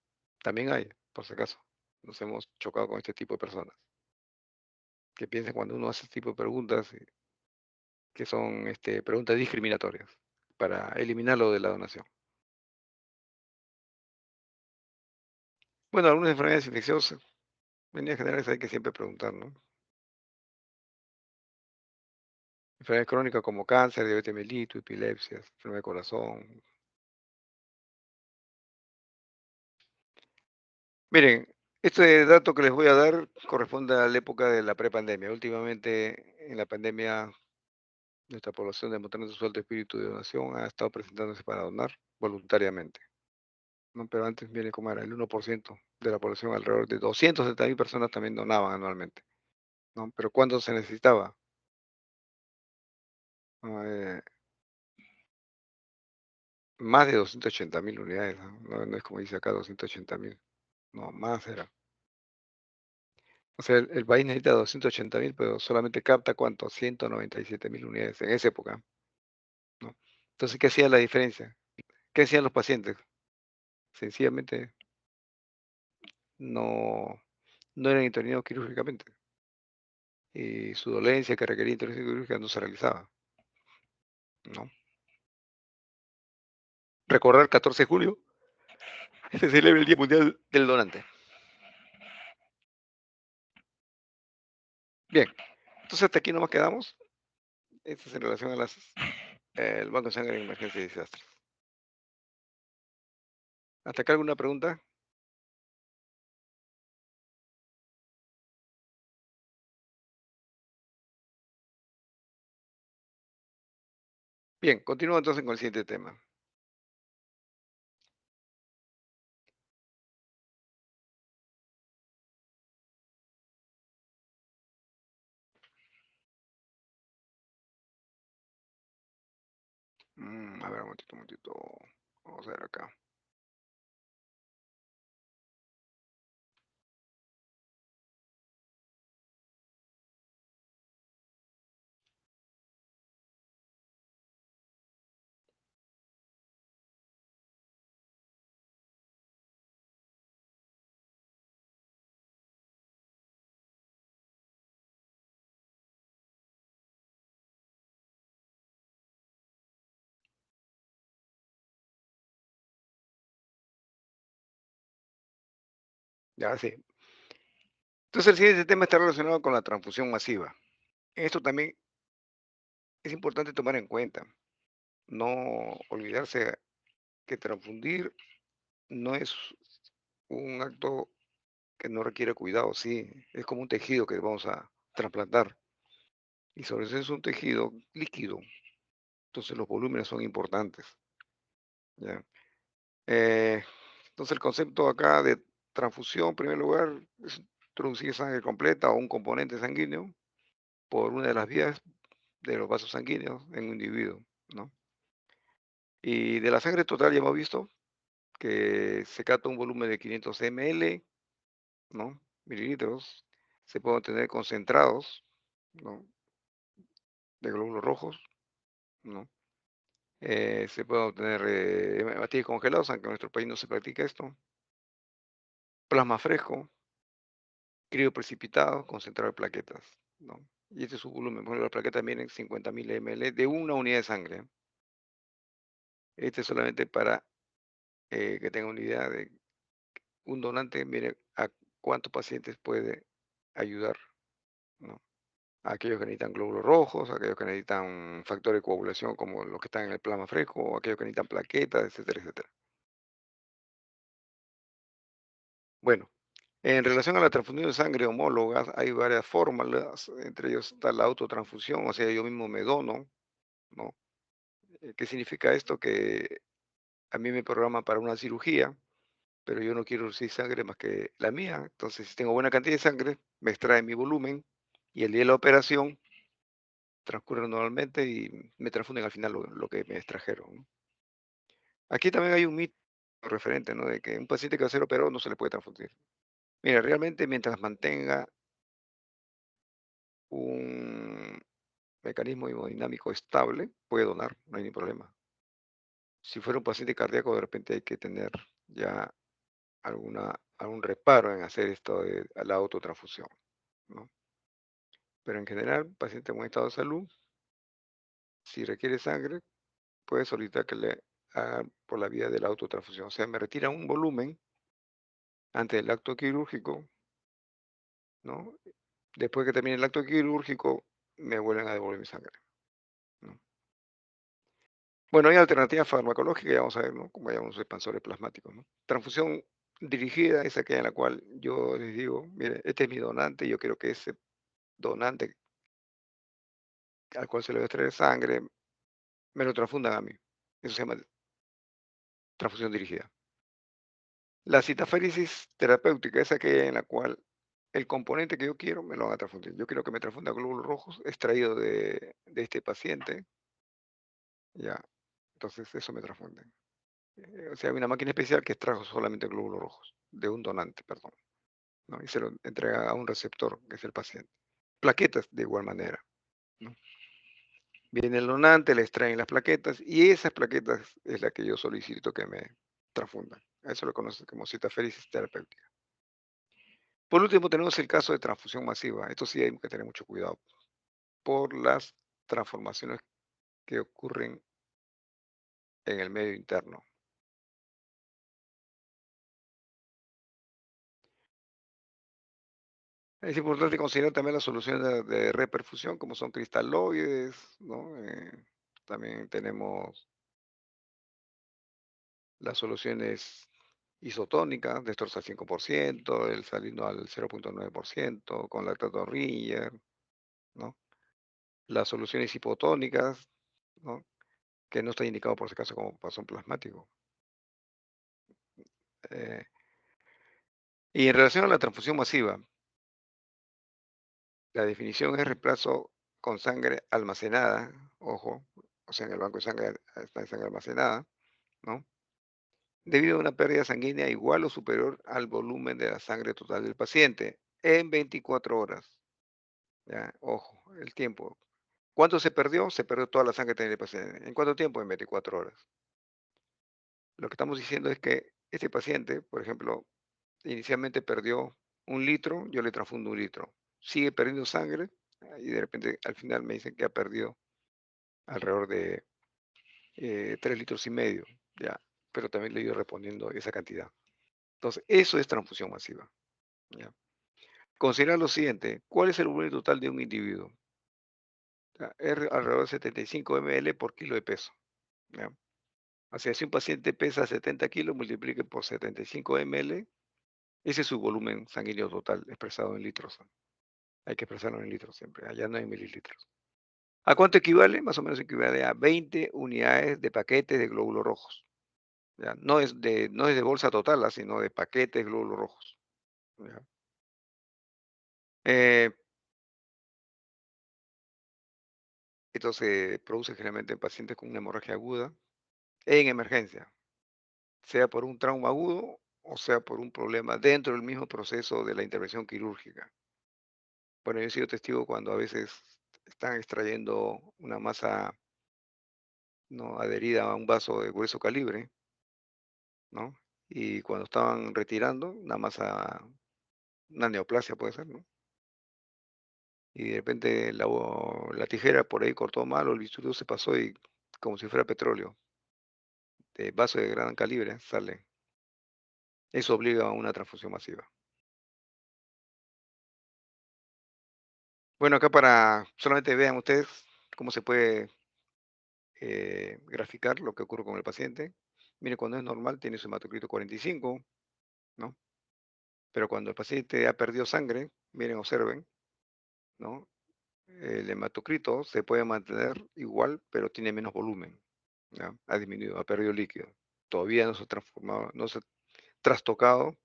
A: También hay, por si acaso, nos hemos chocado con este tipo de personas que piensan cuando uno hace este tipo de preguntas que son preguntas discriminatorias para eliminarlo de la donación. Bueno, algunas enfermedades infecciosas, en líneas generales hay que siempre preguntar, ¿no? Enfermedades crónicas como cáncer, diabetes mellitus, epilepsia, enfermedad de corazón. Miren, este dato que les voy a dar corresponde a la época de la prepandemia. Últimamente, en la pandemia, nuestra población, demostrando su alto espíritu de donación, ha estado presentándose para donar voluntariamente, ¿no? Pero antes, miren cómo era, el 1% de la población, alrededor de 270.000 personas también donaban anualmente, ¿no? Pero ¿cuándo se necesitaba? ¿No? Más de 280.000 unidades, ¿no? No es como dice acá 280.000, no, más era. O sea, el país necesita 280.000, pero solamente capta, ¿cuánto? 197.000 unidades en esa época, ¿no? Entonces, ¿qué hacía la diferencia? ¿Qué hacían los pacientes? Sencillamente no, no eran intervenidos quirúrgicamente y su dolencia que requería intervención quirúrgica no se realizaba, ¿no? Recordar 14 de julio se celebra el Día Mundial del Donante. Bien, entonces hasta aquí nomás quedamos. Esto es en relación a el Banco de Sangre en emergencia y desastres. ¿Hasta acá alguna pregunta? Bien, continúo entonces con el siguiente tema. A ver, un momentito, un momentito. Vamos a ver acá. Ya, sí. Entonces el siguiente tema está relacionado con la transfusión masiva. Esto también es importante tomar en cuenta. No olvidarse que transfundir no es un acto que no requiere cuidado, sí, es como un tejido que vamos a trasplantar. Y sobre eso es un tejido líquido, entonces los volúmenes son importantes, ¿ya? Eh, entonces el concepto acá de transfusión, en primer lugar, es introducir sangre completa o un componente sanguíneo por una de las vías de los vasos sanguíneos en un individuo, ¿no? Y de la sangre total ya hemos visto que se capta un volumen de 500 ml, ¿no? Mililitros, se pueden obtener concentrados, ¿no? De glóbulos rojos, ¿no? Se pueden obtener hematíes congelados, aunque en nuestro país no se practica esto. Plasma fresco, crioprecipitado, concentrado de plaquetas, ¿no? Y este es su volumen. Por ejemplo, las plaquetas vienen 50.000 ml de una unidad de sangre. Este es solamente para que tengan una idea de un donante, mire a cuántos pacientes puede ayudar, ¿no? A aquellos que necesitan glóbulos rojos, a aquellos que necesitan factor de coagulación como los que están en el plasma fresco, aquellos que necesitan plaquetas, etcétera, etcétera. Bueno, en relación a la transfusión de sangre homólogas, hay varias fórmulas, entre ellos está la autotransfusión, o sea, yo mismo me dono, ¿no? ¿Qué significa esto? Que a mí me programan para una cirugía, pero yo no quiero recibir sangre más que la mía. Entonces, si tengo buena cantidad de sangre, me extraen mi volumen y el día de la operación transcurre normalmente y me transfunden al final lo que me extrajeron, ¿no? Aquí también hay un mito referente, ¿no? De que un paciente que va a ser operado no se le puede transfundir. Mira, realmente mientras mantenga un mecanismo hemodinámico estable, puede donar, no hay ningún problema. Si fuera un paciente cardíaco, de repente hay que tener ya algún reparo en hacer esto de la autotransfusión, ¿no? Pero en general, paciente en buen estado de salud, si requiere sangre, puede solicitar que le hagan por la vía de la autotransfusión. O sea, me retiran un volumen antes del acto quirúrgico, ¿no? Después que termine el acto quirúrgico, me vuelven a devolver mi sangre. Bueno, hay alternativas farmacológicas, ya vamos a ver, ¿no? Como llamamos expansores plasmáticos, ¿no? Transfusión dirigida es aquella en la cual yo les digo, mire, este es mi donante, yo quiero que ese donante al cual se le va a extraer sangre, me lo transfundan a mí. Eso se llama transfusión dirigida. La citaféresis terapéutica es aquella en la cual el componente que yo quiero me lo van a transfundir. Yo quiero que me transfunda glóbulos rojos extraídos de este paciente, ya. Entonces eso me transfunde. O sea, hay una máquina especial que extrajo solamente glóbulos rojos, de un donante, perdón, ¿no? Y se lo entrega a un receptor, que es el paciente. Plaquetas de igual manera, ¿no? Viene el donante, le extraen las plaquetas y esas plaquetas es la que yo solicito que me transfundan. A eso lo conoce como citaféresis terapéutica. Por último, tenemos el caso de transfusión masiva. Esto sí hay que tener mucho cuidado por las transformaciones que ocurren en el medio interno. Es importante considerar también las soluciones de reperfusión, como son cristaloides, ¿no? También tenemos las soluciones isotónicas, dextrosa al 5%, el salino al 0,9%, con lactato Ringer, ¿no? Las soluciones hipotónicas, ¿no? Que no está indicado por si acaso como pasón plasmático. Eh, y en relación a la transfusión masiva, la definición es reemplazo con sangre almacenada, ojo, o sea, en el banco de sangre está sangre almacenada, ¿no? Debido a una pérdida sanguínea igual o superior al volumen de la sangre total del paciente en 24 horas. Ya, ojo, el tiempo. ¿Cuánto se perdió? Se perdió toda la sangre que tenía el paciente. ¿En cuánto tiempo? En 24 horas. Lo que estamos diciendo es que este paciente, por ejemplo, inicialmente perdió 1 litro, yo le transfundo 1 litro. Sigue perdiendo sangre y de repente al final me dicen que ha perdido alrededor de 3,5 litros, ya, pero también le he ido reponiendo esa cantidad. Entonces, eso es transfusión masiva. ¿Ya? Considera lo siguiente, ¿cuál es el volumen total de un individuo? Es alrededor de 75 ml por kilo de peso. ¿Ya? O sea, si un paciente pesa 70 kilos, multiplique por 75 ml, ese es su volumen sanguíneo total expresado en litros. Hay que expresarlo en litros siempre, allá no hay mililitros. ¿A cuánto equivale? Más o menos equivale a 20 unidades de paquetes de glóbulos rojos. ¿Ya? No es de bolsa total, sino de paquetes de glóbulos rojos. ¿Ya? Eh, Esto se produce generalmente en pacientes con una hemorragia aguda en emergencia, sea por un trauma agudo o sea por un problema dentro del mismo proceso de la intervención quirúrgica. Bueno, yo he sido testigo cuando a veces están extrayendo una masa, ¿no? Adherida a un vaso de grueso calibre, ¿no? Y cuando estaban retirando una masa, una neoplasia puede ser, ¿no? Y de repente la tijera por ahí cortó mal o el bisturí se pasó y como si fuera petróleo, de vaso de gran calibre sale. Eso obliga a una transfusión masiva. Bueno, acá para solamente vean ustedes cómo se puede graficar lo que ocurre con el paciente. Mire, cuando es normal tiene su hematocrito 45, ¿no? Pero cuando el paciente ha perdido sangre, miren, observen, ¿no? El hematocrito se puede mantener igual, pero tiene menos volumen, ¿ya? Ha disminuido, ha perdido líquido. Todavía no se ha transformado, no se ha trastocado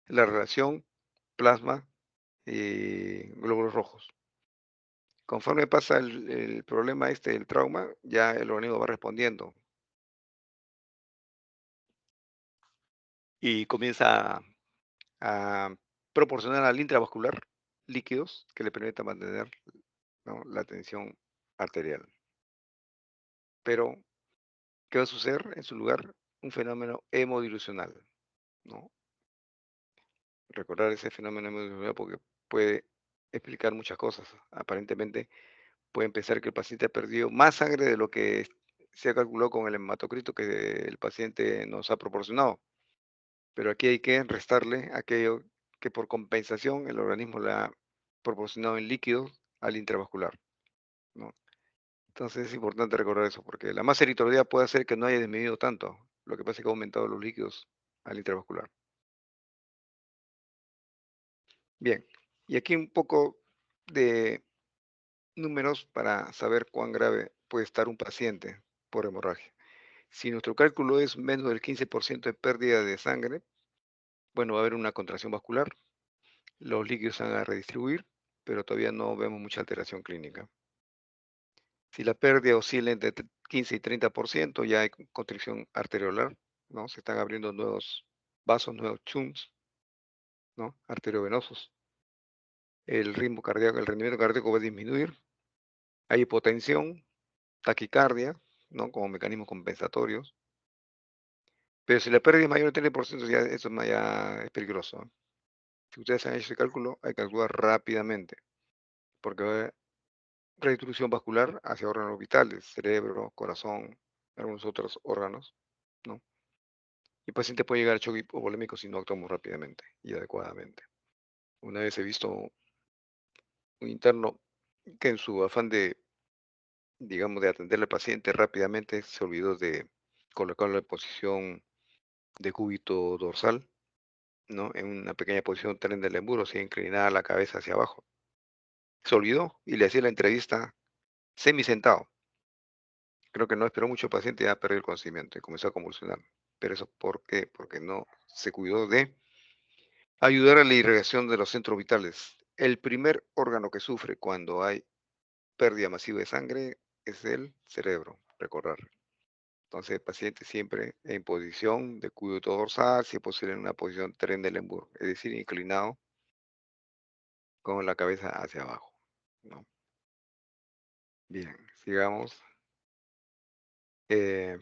A: la relación plasma y glóbulos rojos. Conforme pasa el problema este del trauma, ya el organismo va respondiendo y comienza a proporcionar al intravascular líquidos que le permitan mantener, ¿no? La tensión arterial. Pero, ¿qué va a suceder? En su lugar, un fenómeno hemodilucional, ¿no? Recordar ese fenómeno hemodilucional porque puede explicar muchas cosas. Aparentemente, pueden pensar que el paciente ha perdido más sangre de lo que se ha calculado con el hematocrito que el paciente nos ha proporcionado. Pero aquí hay que restarle aquello que por compensación el organismo le ha proporcionado en líquidos al intravascular, ¿no? Entonces es importante recordar eso, porque la masa eritroidea puede hacer que no haya disminuido tanto. Lo que pasa es que ha aumentado los líquidos al intravascular. Bien, y aquí un poco de números para saber cuán grave puede estar un paciente por hemorragia. Si nuestro cálculo es menos del 15% de pérdida de sangre, bueno, va a haber una contracción vascular, los líquidos se van a redistribuir, pero todavía no vemos mucha alteración clínica. Si la pérdida oscila entre 15 y 30%, ya hay constricción arteriolar, ¿no? Se están abriendo nuevos vasos, nuevos chunks, ¿no? Arteriovenosos. El ritmo cardíaco, el rendimiento cardíaco va a disminuir. Hay hipotensión, taquicardia, ¿no? Como mecanismos compensatorios. Pero si la pérdida es mayor del 30%, ya eso ya es peligroso, ¿no? Si ustedes han hecho ese cálculo, hay que actuar rápidamente, porque va a haber redistribución vascular hacia órganos vitales, cerebro, corazón, algunos otros órganos, ¿no? Y el paciente puede llegar a choque hipovolémico si no actuamos rápidamente y adecuadamente. Una vez he visto un interno que en su afán de, digamos, de atenderle al paciente rápidamente se olvidó de colocarlo en posición de cúbito dorsal, ¿no? En una pequeña posición tren del emburo, así inclinada la cabeza hacia abajo. Se olvidó y le hacía la entrevista semi sentado. Creo que no esperó mucho el paciente y ya perdió el conocimiento y comenzó a convulsionar. Pero eso, ¿por qué? Porque no se cuidó de ayudar a la irrigación de los centros vitales. El primer órgano que sufre cuando hay pérdida masiva de sangre es el cerebro, recordar. Entonces, el paciente siempre en posición de cúbito dorsal, si es posible en una posición tren del emburo, es decir, inclinado con la cabeza hacia abajo, ¿no? Bien, sigamos. Eh,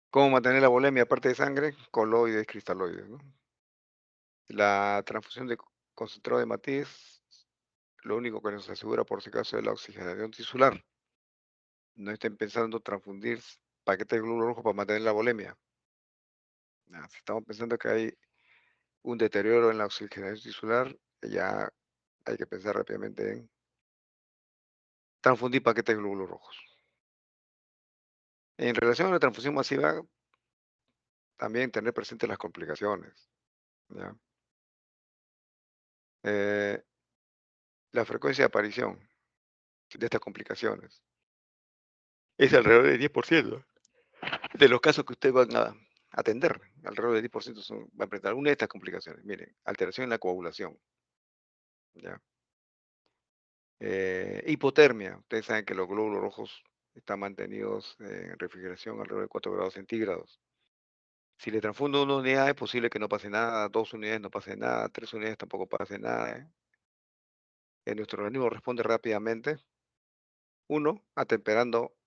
A: ¿Cómo mantener la volemia aparte de sangre? Coloides, cristaloides, ¿no? La transfusión de concentrado de matiz, lo único que nos asegura por si acaso es la oxigenación tisular. No estén pensando transfundir paquetes de glóbulos rojos para mantener la volemia. Si estamos pensando que hay un deterioro en la oxigenación tisular, ya hay que pensar rápidamente en transfundir paquetes de glóbulos rojos. En relación a la transfusión masiva, también tener presentes las complicaciones, ¿ya? Eh, la frecuencia de aparición de estas complicaciones es alrededor del 10% de los casos que ustedes van a atender. Alrededor del 10% va a presentar alguna de estas complicaciones. Miren, alteración en la coagulación, ¿ya? Hipotermia. Ustedes saben que los glóbulos rojos están mantenidos en refrigeración alrededor de 4 grados centígrados. Si le transfundo una unidad, es posible que no pase nada, 2 unidades no pase nada, 3 unidades tampoco pase nada, ¿eh? Nuestro organismo responde rápidamente. Uno, atemperando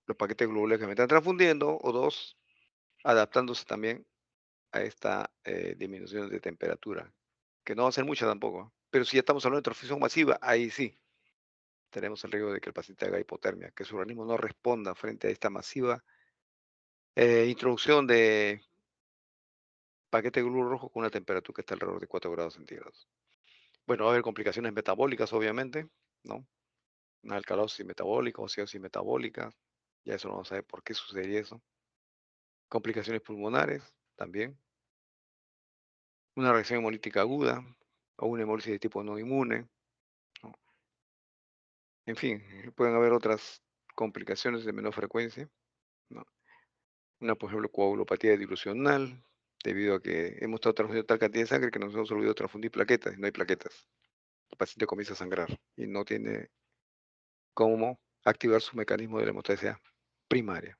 A: los paquetes globulares que me están transfundiendo, o dos, adaptándose también a esta disminución de temperatura, que no va a ser mucha tampoco. Pero si ya estamos hablando de transfusión masiva, ahí sí tenemos el riesgo de que el paciente haga hipotermia, que su organismo no responda frente a esta masiva introducción de paquete de glóbulos rojos con una temperatura que está alrededor de 4 grados centígrados. Bueno, va a haber complicaciones metabólicas, obviamente, ¿no? Una alcalosis metabólica o acidosis metabólica, ya eso no vamos a saber por qué sucedería eso. Complicaciones pulmonares, también. Una reacción hemolítica aguda o una hemólisis de tipo no inmune, ¿no? En fin, pueden haber otras complicaciones de menor frecuencia, ¿no? Una, por ejemplo, coagulopatía dilucional, debido a que hemos estado transfundiendo tal cantidad de sangre que nos hemos olvidado transfundir plaquetas y no hay plaquetas. El paciente comienza a sangrar y no tiene cómo activar su mecanismo de la hemostasia primaria.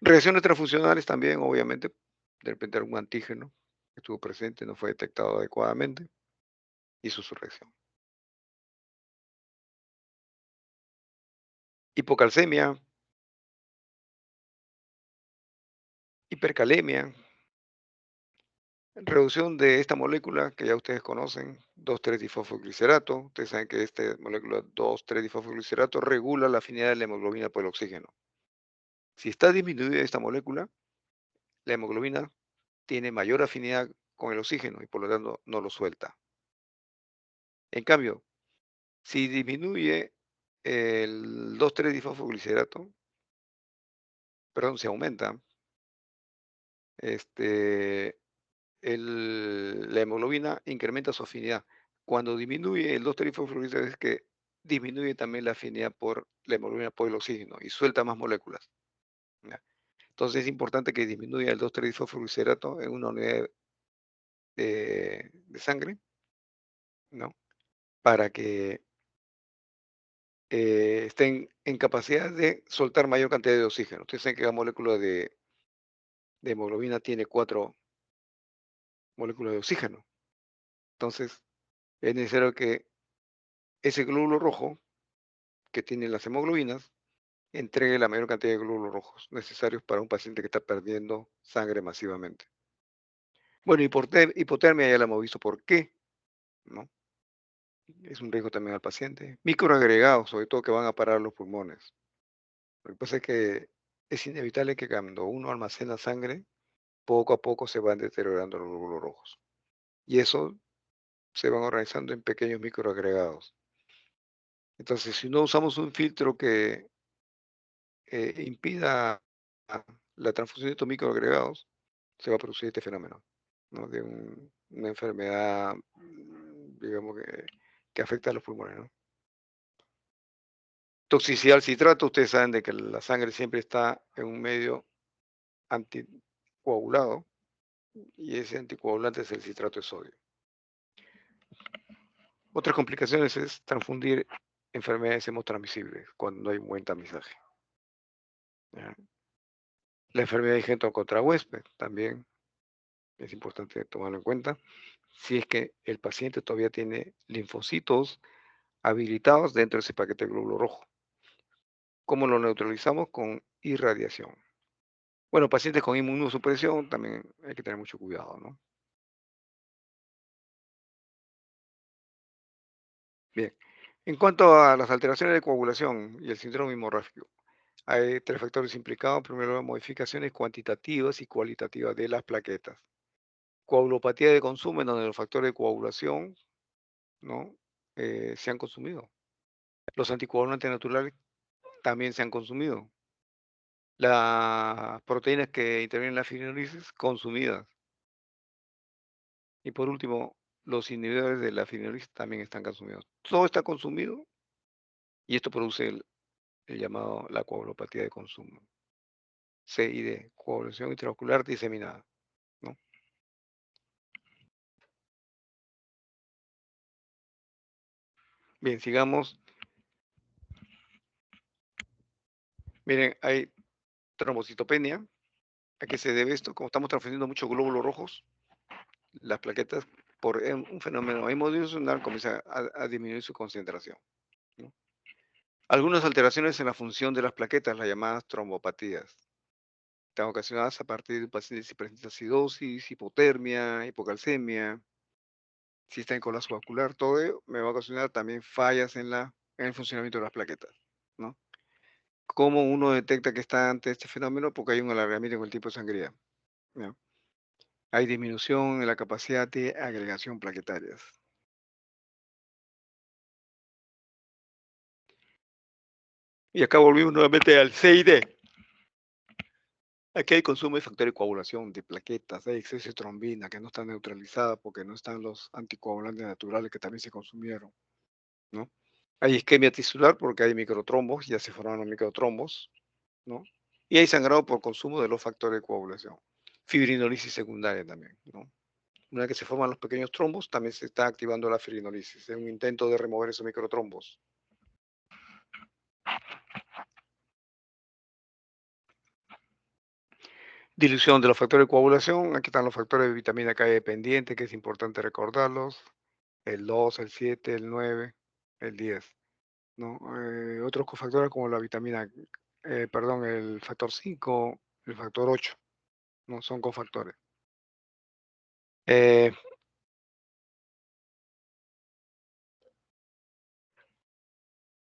A: Reacciones transfusionales también, obviamente, de repente algún antígeno que estuvo presente no fue detectado adecuadamente, hizo su reacción. Hipocalcemia, hipercalemia, reducción de esta molécula que ya ustedes conocen, 2,3-difosfoglicerato. Ustedes saben que esta molécula 2,3-difosfoglicerato regula la afinidad de la hemoglobina por el oxígeno. Si está disminuida esta molécula, la hemoglobina tiene mayor afinidad con el oxígeno y por lo tanto no lo suelta. En cambio, si disminuye el 2,3-difosfoglicerato, perdón, se aumenta, este, la hemoglobina incrementa su afinidad. Cuando disminuye el 2,3-difosfoglicerato es que disminuye también la afinidad por la hemoglobina por el oxígeno y suelta más moléculas. ¿Ya? Entonces es importante que disminuya el 2,3-difosfoglicerato en una unidad de sangre, ¿no? Para que estén en capacidad de soltar mayor cantidad de oxígeno. Ustedes saben que la molécula de hemoglobina tiene 4 moléculas de oxígeno. Entonces, es necesario que ese glóbulo rojo que tiene las hemoglobinas entregue la mayor cantidad de glóbulos rojos necesarios para un paciente que está perdiendo sangre masivamente. Bueno, hipotermia ya la hemos visto por qué, ¿no? Es un riesgo también al paciente. Microagregados, sobre todo que van a parar los pulmones. Lo que pasa es que es inevitable que cuando uno almacena sangre, poco a poco se van deteriorando los glóbulos rojos. Y eso se van organizando en pequeños microagregados. Entonces, si no usamos un filtro que impida la transfusión de estos microagregados, se va a producir este fenómeno, ¿no? De una enfermedad, digamos, que afecta a los pulmones, ¿no? Toxicidad al citrato, ustedes saben de que la sangre siempre está en un medio anticoagulado y ese anticoagulante es el citrato de sodio. Otras complicaciones es transfundir enfermedades hemotransmisibles cuando no hay un buen tamizaje. ¿Ya? La enfermedad de Huntington contra huésped también es importante tomarlo en cuenta. Si es que el paciente todavía tiene linfocitos habilitados dentro de ese paquete de glóbulo rojo. ¿Cómo lo neutralizamos? Con irradiación. Bueno, pacientes con inmunosupresión también hay que tener mucho cuidado, ¿no? Bien. En cuanto a las alteraciones de coagulación y el síndrome hemorrágico, hay 3 factores implicados. Primero, modificaciones cuantitativas y cualitativas de las plaquetas. Coagulopatía de consumo, en donde los factores de coagulación, ¿no? Se han consumido. Los anticoagulantes naturales también se han consumido. Las proteínas que intervienen en la fibrinolisis consumidas. Y por último, los inhibidores de la fibrinolisis también están consumidos. Todo está consumido y esto produce el llamado la coagulopatía de consumo. CID, coagulación intravascular diseminada, ¿no? Bien, sigamos. Miren, hay trombocitopenia. ¿A qué se debe esto? Como estamos transfiriendo muchos glóbulos rojos, las plaquetas, por un fenómeno hemodifusional, comienza a disminuir su concentración, ¿no? Algunas alteraciones en la función de las plaquetas, las llamadas trombopatías, están ocasionadas a partir de pacientes que presentan acidosis, hipotermia, hipocalcemia, si está en colapso vascular, todo ello me va a ocasionar también fallas en el funcionamiento de las plaquetas, ¿no? ¿Cómo uno detecta que está ante este fenómeno? Porque hay un alargamiento en el tipo de sangría, ¿no? Hay disminución en la capacidad de agregación plaquetarias. Y acá volvimos nuevamente al CID. Aquí hay consumo de factores de coagulación, de plaquetas, hay exceso de trombina que no está neutralizada porque no están los anticoagulantes naturales que también se consumieron, ¿no? Hay isquemia tisular porque hay microtrombos, ya se formaron los microtrombos, ¿no? Y hay sangrado por consumo de los factores de coagulación. Fibrinolisis secundaria también, ¿no? Una vez que se forman los pequeños trombos, también se está activando la fibrinolisis. Es un intento de remover esos microtrombos. Dilución de los factores de coagulación. Aquí están los factores de vitamina K dependiente, que es importante recordarlos. El 2, el 7, el 9, el 10, ¿no? Otros cofactores como la vitamina, perdón, el factor 5, el factor 8, ¿no? Son cofactores. Eh,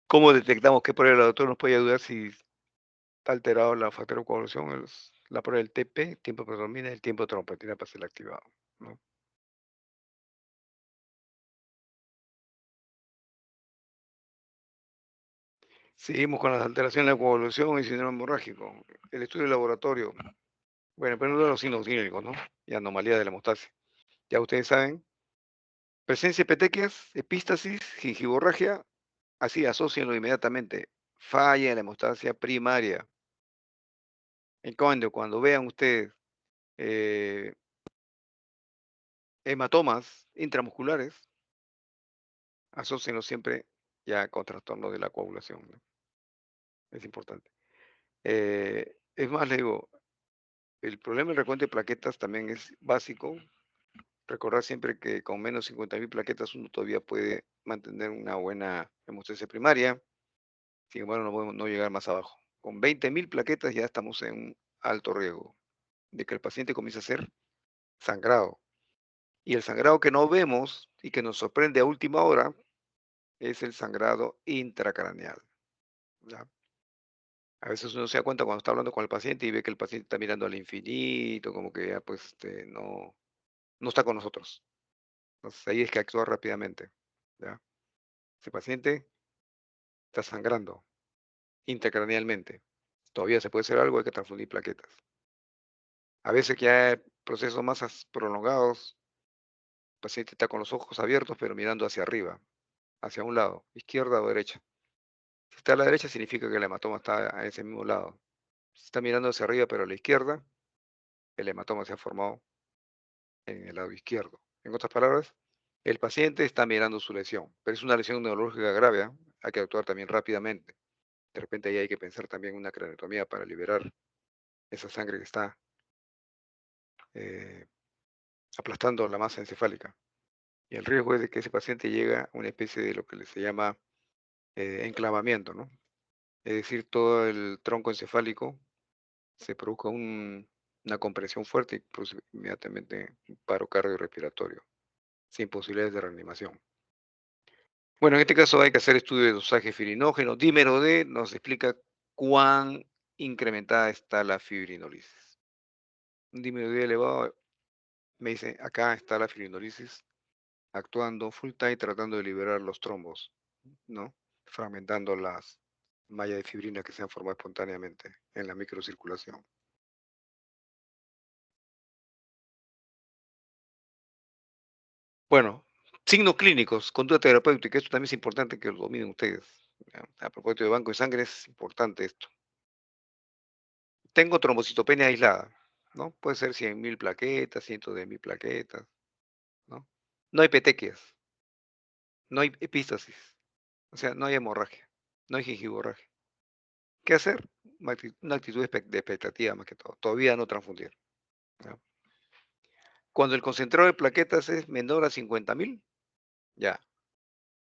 A: ¿Cómo detectamos qué prueba el doctor nos puede ayudar si está alterado la factor de coagulación? La prueba del TP, tiempo de protonina, y el tiempo de trompetina para ser activado, ¿no? Seguimos con las alteraciones de la coagulación y síndrome hemorrágico. El estudio de laboratorio. Bueno, primero los signos clínicos, ¿no? Y anomalía de la hemostasia. Ya ustedes saben, presencia de petequias, epístasis, gingivorragia, así asócienlo inmediatamente. Falla en la hemostasia primaria. En cambio, cuando vean ustedes eh, hematomas intramusculares, asócienlo siempre ya con trastorno de la coagulación, ¿no? Es importante. Es más, le digo, el problema del recuento de plaquetas también es básico. Recordar siempre que con menos 50.000 plaquetas uno todavía puede mantener una buena hemostasia primaria, sin embargo no podemos no llegar más abajo. Con 20.000 plaquetas ya estamos en un alto riesgo de que el paciente comience a ser sangrado. Y el sangrado que no vemos y que nos sorprende a última hora es el sangrado intracraneal, ¿ya? A veces uno se da cuenta cuando está hablando con el paciente y ve que el paciente está mirando al infinito, como que ya pues no está con nosotros. Entonces ahí es que actuar rápidamente, ¿ya? Ese paciente está sangrando intracranealmente. Todavía se puede hacer algo, hay que transfundir plaquetas. A veces que hay procesos más prolongados, el paciente está con los ojos abiertos pero mirando hacia arriba, hacia un lado, izquierda o derecha. Si está a la derecha significa que el hematoma está a ese mismo lado. Si está mirando hacia arriba pero a la izquierda, el hematoma se ha formado en el lado izquierdo. En otras palabras, el paciente está mirando su lesión, pero es una lesión neurológica grave, ¿ah? Hay que actuar también rápidamente. De repente ahí hay que pensar también en una craneotomía para liberar esa sangre que está eh, aplastando la masa encefálica. Y el riesgo es de que ese paciente llegue a una especie de lo que se llama enclavamiento, ¿no? Es decir, todo el tronco encefálico se produzca una compresión fuerte y produce inmediatamente un paro cardiorrespiratorio, sin posibilidades de reanimación. Bueno, en este caso hay que hacer estudio de dosaje fibrinógeno. Dímero D nos explica cuán incrementada está la fibrinolisis. Un dímero D elevado me dice, acá está la fibrinolisis actuando full time tratando de liberar los trombos, ¿no? Fragmentando las mallas de fibrina que se han formado espontáneamente en la microcirculación. Bueno, signos clínicos, conducta terapéutica, esto también es importante que lo dominen ustedes. ¿Ya? A propósito de banco de sangre, es importante esto. Tengo trombocitopenia aislada, ¿no? Puede ser 100.000 plaquetas, cientos de mil plaquetas, ¿no? No hay petequias, no hay epístasis, o sea, no hay hemorragia, no hay gingivorragia. ¿Qué hacer? Una actitud de expectativa más que todo. Todavía no transfundir, ¿ya? Cuando el concentrado de plaquetas es menor a 50.000, ya,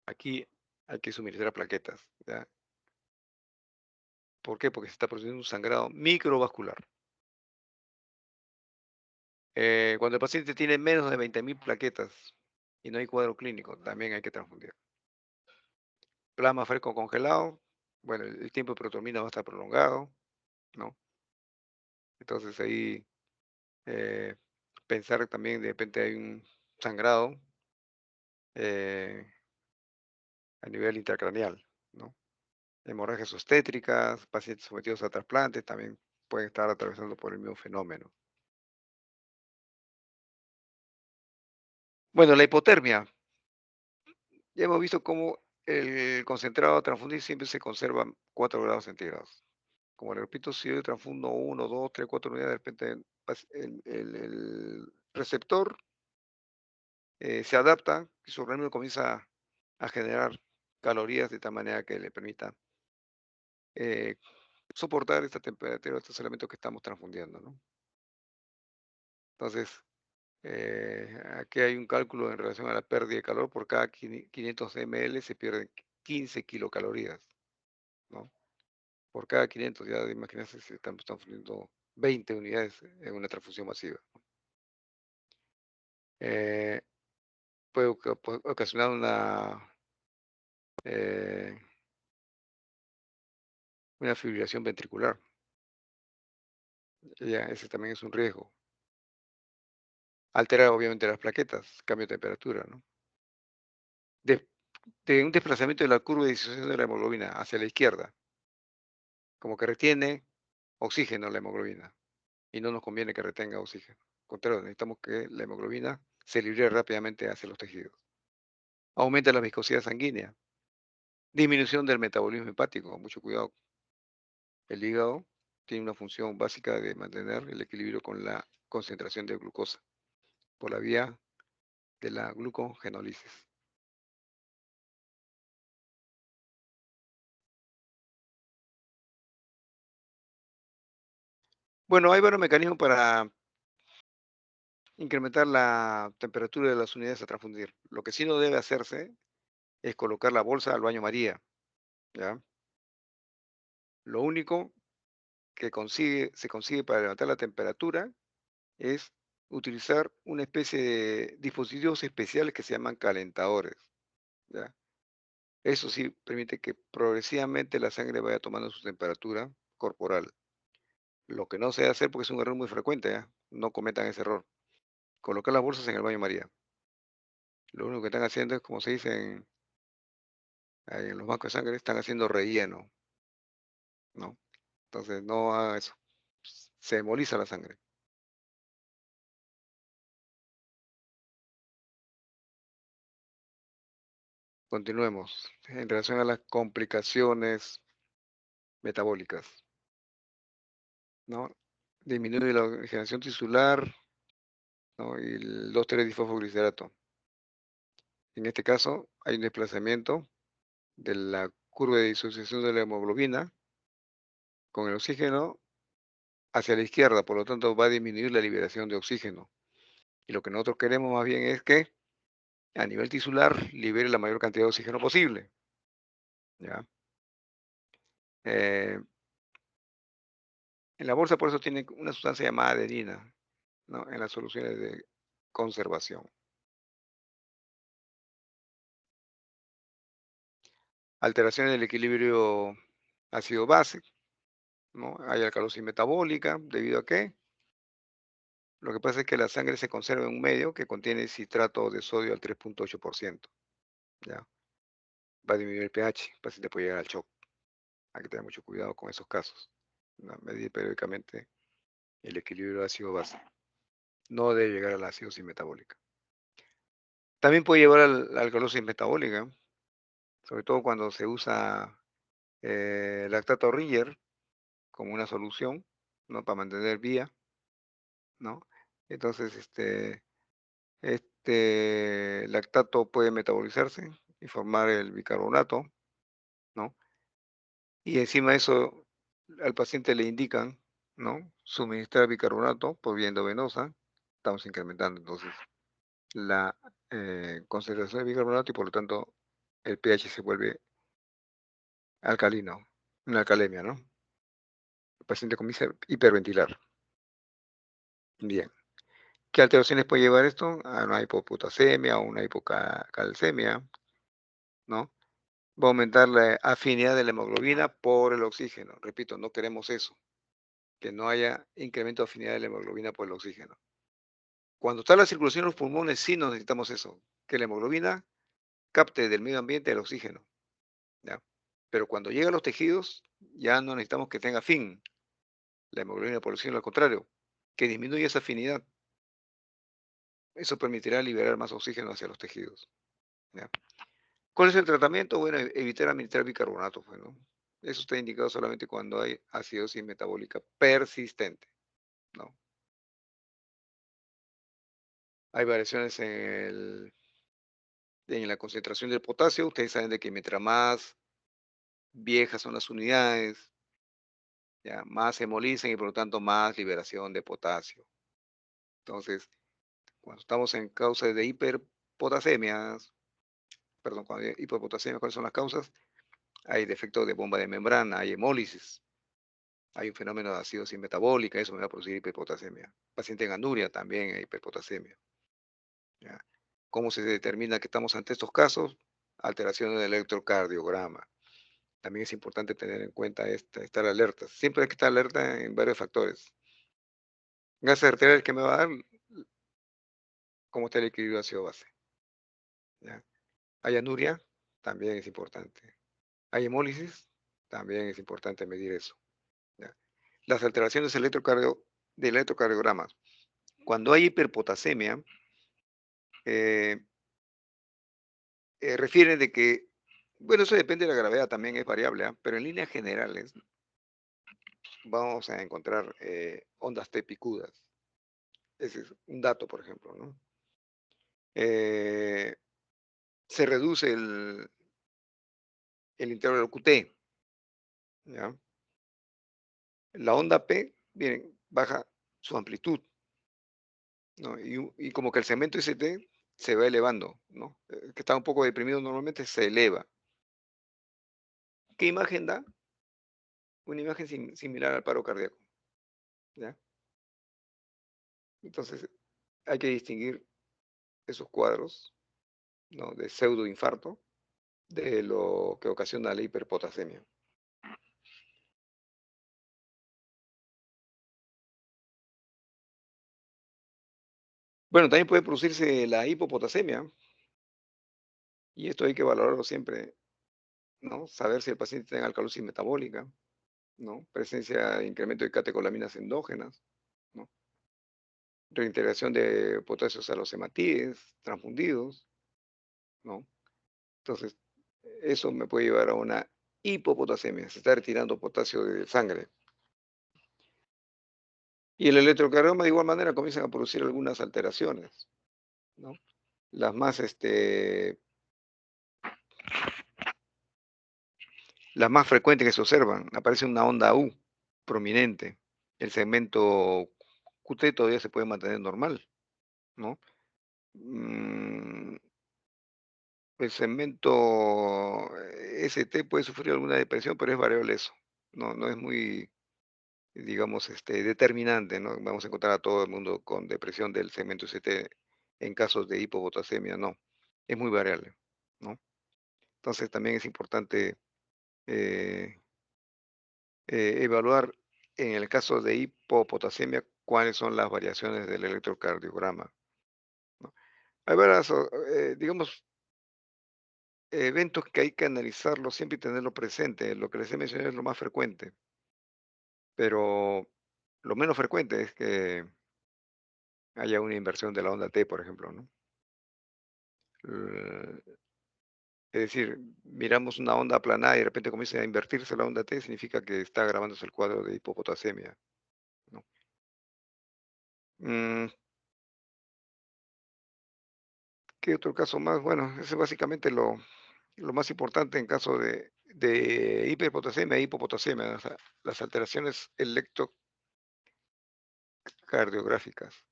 A: aquí hay que suministrar plaquetas, ¿ya? ¿Por qué? Porque se está produciendo un sangrado microvascular. Cuando el paciente tiene menos de 20.000 plaquetas y no hay cuadro clínico, también hay que transfundir. Plasma fresco congelado, bueno, el tiempo de protomina va a estar prolongado, ¿no? Entonces ahí eh, pensar también de repente hay un sangrado eh, a nivel intracraneal, ¿no? Hemorragias obstétricas, pacientes sometidos a trasplantes también pueden estar atravesando por el mismo fenómeno. Bueno, la hipotermia. Ya hemos visto cómo el concentrado a transfundir siempre se conserva a 4 grados centígrados. Como le repito, si yo transfundo 1, 2, 3, 4 unidades, de repente el receptor se adapta y su organismo comienza a generar calorías de tal manera que le permita eh, soportar esta temperatura, estos elementos que estamos transfundiendo, ¿no? Entonces, aquí hay un cálculo en relación a la pérdida de calor. Por cada 500 ml se pierden 15 kilocalorías, ¿no? Por cada 500, ya imagínense si estamos transfundiendo 20 unidades en una transfusión masiva. Eh, puede ocasionar eh, una fibrilación ventricular. Ya, ese también es un riesgo. Altera obviamente las plaquetas, cambio de temperatura, ¿no? de un desplazamiento de la curva de disociación de la hemoglobina hacia la izquierda, como que retiene oxígeno la hemoglobina y no nos conviene que retenga oxígeno. Al contrario, necesitamos que la hemoglobina se libere rápidamente hacia los tejidos. Aumenta la viscosidad sanguínea, disminución del metabolismo hepático, mucho cuidado. El hígado tiene una función básica de mantener el equilibrio con la concentración de glucosa por la vía de la glucogenólisis. Bueno, hay varios mecanismos para incrementar la temperatura de las unidades a transfundir. Lo que sí no debe hacerse es colocar la bolsa al baño María, ¿ya? Lo único que se consigue para levantar la temperatura es utilizar una especie de dispositivos especiales que se llaman calentadores, ¿ya? Eso sí permite que progresivamente la sangre vaya tomando su temperatura corporal. Lo que no se debe hacer, porque es un error muy frecuente, ¿ya? No cometan ese error. Colocar las bolsas en el baño María. Lo único que están haciendo es, como se dice ahí en los bancos de sangre, están haciendo relleno, ¿no? Entonces no haga eso. Se emboliza la sangre. Continuemos. En relación a las complicaciones metabólicas, ¿no? Disminuye la oxigenación tisular, ¿no? Y el 2,3-difosfoglicerato. En este caso, hay un desplazamiento de la curva de disociación de la hemoglobina con el oxígeno hacia la izquierda, por lo tanto va a disminuir la liberación de oxígeno. Y lo que nosotros queremos más bien es que a nivel tisular libere la mayor cantidad de oxígeno posible, ¿ya? Eh, en la bolsa por eso tiene una sustancia llamada adenina, ¿no? En las soluciones de conservación. Alteraciones del equilibrio ácido-base, ¿no? Hay alcalosis metabólica, ¿debido a qué? Lo que pasa es que la sangre se conserva en un medio que contiene citrato de sodio al 3,8%, ¿ya? Va a disminuir el pH, el paciente puede llegar al shock. Hay que tener mucho cuidado con esos casos, ¿no? Medir periódicamente el equilibrio ácido-base. No debe llegar a la acidosis metabólica. También puede llevar a la alcalosis metabólica, sobre todo cuando se usa lactato Ringer como una solución, ¿no? Para mantener vía, ¿no? Entonces, este lactato puede metabolizarse y formar el bicarbonato, ¿no? Y encima de eso, al paciente le indican, ¿no? Suministrar bicarbonato por vía endovenosa. Estamos incrementando entonces la concentración de bicarbonato y por lo tanto el pH se vuelve alcalino, una alcalemia, ¿no? El paciente comienza a hiperventilar. Bien. ¿Qué alteraciones puede llevar esto? A una hipopotasemia o una hipocalcemia, ¿no? Va a aumentar la afinidad de la hemoglobina por el oxígeno. Repito, no queremos eso, que no haya incremento de afinidad de la hemoglobina por el oxígeno. Cuando está la circulación en los pulmones, sí no necesitamos eso, que la hemoglobina capte del medio ambiente el oxígeno, ¿ya? Pero cuando llega a los tejidos, ya no necesitamos que tenga fin la hemoglobina por el oxígeno, al contrario, que disminuya esa afinidad. Eso permitirá liberar más oxígeno hacia los tejidos, ¿ya? ¿Cuál es el tratamiento? Bueno, evitar administrar bicarbonato, pues, ¿no? Eso está indicado solamente cuando hay acidosis metabólica persistente, ¿no? Hay variaciones en la concentración del potasio. Ustedes saben de que mientras más viejas son las unidades, ya más se hemolizan y por lo tanto más liberación de potasio. Entonces, cuando estamos en causas de hiperpotasemias, perdón, cuando hay hiperpotasemia, ¿cuáles son las causas? Hay defecto de bomba de membrana, hay hemólisis, hay un fenómeno de acidosis metabólica, eso me va a producir hiperpotasemia. Paciente en anuria también hay hiperpotasemia, ¿ya? ¿Cómo se determina que estamos ante estos casos? Alteración del electrocardiograma. También es importante tener en cuenta estar alerta. Siempre hay que estar alerta en varios factores. Gas arterial que me va a dar, cómo está el equilibrio ácido-base, ¿ya? Hay anuria, también es importante. Hay hemólisis, también es importante medir eso, ¿ya? Las alteraciones del electrocardiograma. Cuando hay hiperpotasemia, eh, refiere de que, bueno, eso depende de la gravedad, también es variable, ¿ah? Pero en líneas generales vamos a encontrar ondas T picudas. Ese es un dato, por ejemplo, ¿no? Eh, Se reduce el intervalo QT, ¿ya? La onda P, bien, baja su amplitud, ¿no? Y como que el segmento ST se va elevando, ¿no? Que está un poco deprimido normalmente se eleva. ¿Qué imagen da? Una imagen similar al paro cardíaco, ¿ya? Entonces hay que distinguir esos cuadros, ¿no? De pseudoinfarto de lo que ocasiona la hiperpotasemia. Bueno, también puede producirse la hipopotasemia y esto hay que valorarlo siempre, ¿no? Saber si el paciente tiene alcalosis metabólica, ¿no? Presencia de incremento de catecolaminas endógenas, ¿no? Reintegración de potasios a los hematíes transfundidos, ¿no? Entonces, eso me puede llevar a una hipopotasemia, se está retirando potasio de sangre. Y el electrocardiograma de igual manera comienzan a producir algunas alteraciones, ¿no? Las más, las más frecuentes que se observan, aparece una onda U prominente. El segmento QT todavía se puede mantener normal, ¿no? Mm, el segmento ST puede sufrir alguna depresión, pero es variable eso. No es muy, digamos, determinante, ¿no? Vamos a encontrar a todo el mundo con depresión del segmento ST en casos de hipopotasemia, no. Es muy variable, ¿no? Entonces también es importante eh, evaluar en el caso de hipopotasemia cuáles son las variaciones del electrocardiograma, ¿no? Hay varias, digamos, eventos que hay que analizarlo siempre y tenerlo presente. Lo que les he mencionado es lo más frecuente, pero lo menos frecuente es que haya una inversión de la onda T, por ejemplo, ¿no? Eh, Es decir, miramos una onda aplanada y de repente comienza a invertirse la onda T, significa que está agravándose el cuadro de hipopotasemia, ¿no? Mm, ¿Qué otro caso más? Bueno, ese es básicamente lo más importante en caso de hiperpotasemia e hipopotasemia, o sea, las alteraciones electrocardiográficas.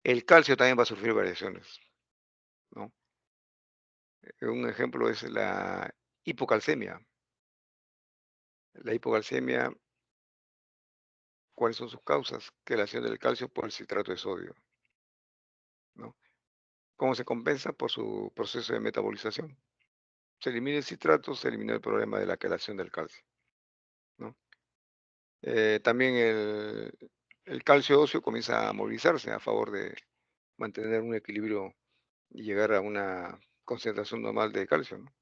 A: El calcio también va a sufrir variaciones, ¿no? Un ejemplo es la hipocalcemia. La hipocalcemia, ¿cuáles son sus causas? Quelación del calcio por el citrato de sodio, ¿no? ¿Cómo se compensa? Por su proceso de metabolización. Se elimina el citrato, se elimina el problema de la quelación del calcio, ¿no? También el calcio óseo comienza a movilizarse a favor de mantener un equilibrio y llegar a una concentración normal de calcio, ¿no?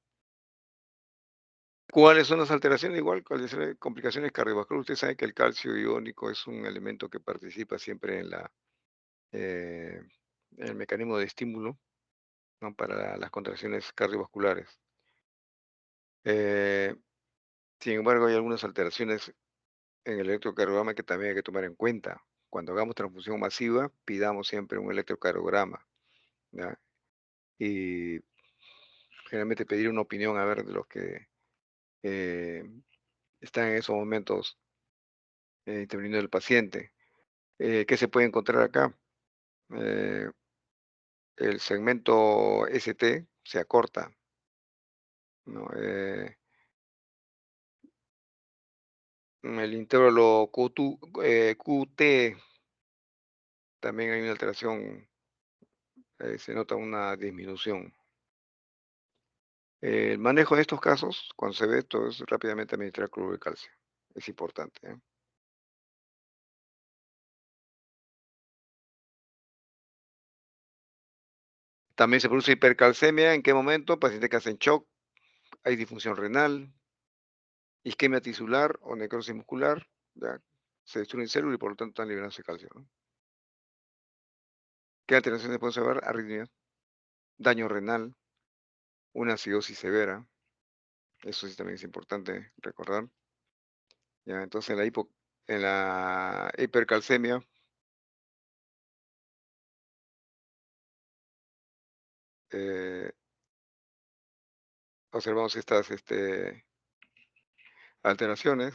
A: ¿Cuáles son las alteraciones? Igual, cuáles son las complicaciones cardiovasculares. Usted sabe que el calcio iónico es un elemento que participa siempre eh, en el mecanismo de estímulo, ¿no? Para las contracciones cardiovasculares. Eh, Sin embargo, hay algunas alteraciones en el electrocardiograma que también hay que tomar en cuenta. Cuando hagamos transfusión masiva, pidamos siempre un electrocardiograma, ¿ya? Y generalmente pedir una opinión a ver de los que eh, están en esos momentos interviniendo el paciente. ¿Qué se puede encontrar acá? Eh, el segmento ST se acorta, ¿no? El intervalo QT también hay una alteración, se nota una disminución. El manejo de estos casos, cuando se ve esto, es rápidamente administrar cloruro de calcio. Es importante, ¿eh? También se produce hipercalcemia, ¿en qué momento? Pacientes que hacen shock, hay disfunción renal, isquemia tisular o necrosis muscular, ya, se destruyen células y por lo tanto están liberándose calcio, ¿no? ¿Qué alteraciones pueden llevar? Arritmia, daño renal, una acidosis severa, eso sí también es importante recordar, ya, entonces en la hipercalcemia, eh, observamos estas, alteraciones.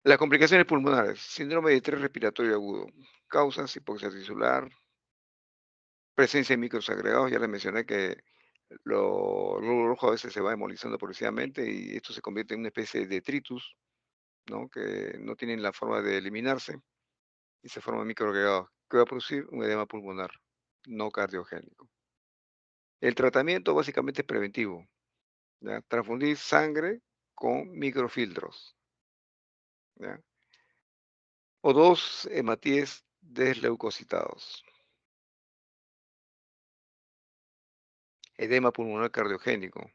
A: Las complicaciones pulmonares, síndrome de estrés respiratorio agudo, causas hipoxia tisular, presencia de microagregados, ya les mencioné que lo glóbulo rojo a veces se va hemolizando progresivamente y esto se convierte en una especie de detritus, ¿no? Que no tienen la forma de eliminarse y se forman microagregados, que va a producir un edema pulmonar no cardiogénico. El tratamiento básicamente es preventivo, ¿ya? Transfundir sangre con microfiltros, ¿ya? O dos hematíes desleucocitados. Edema pulmonar cardiogénico.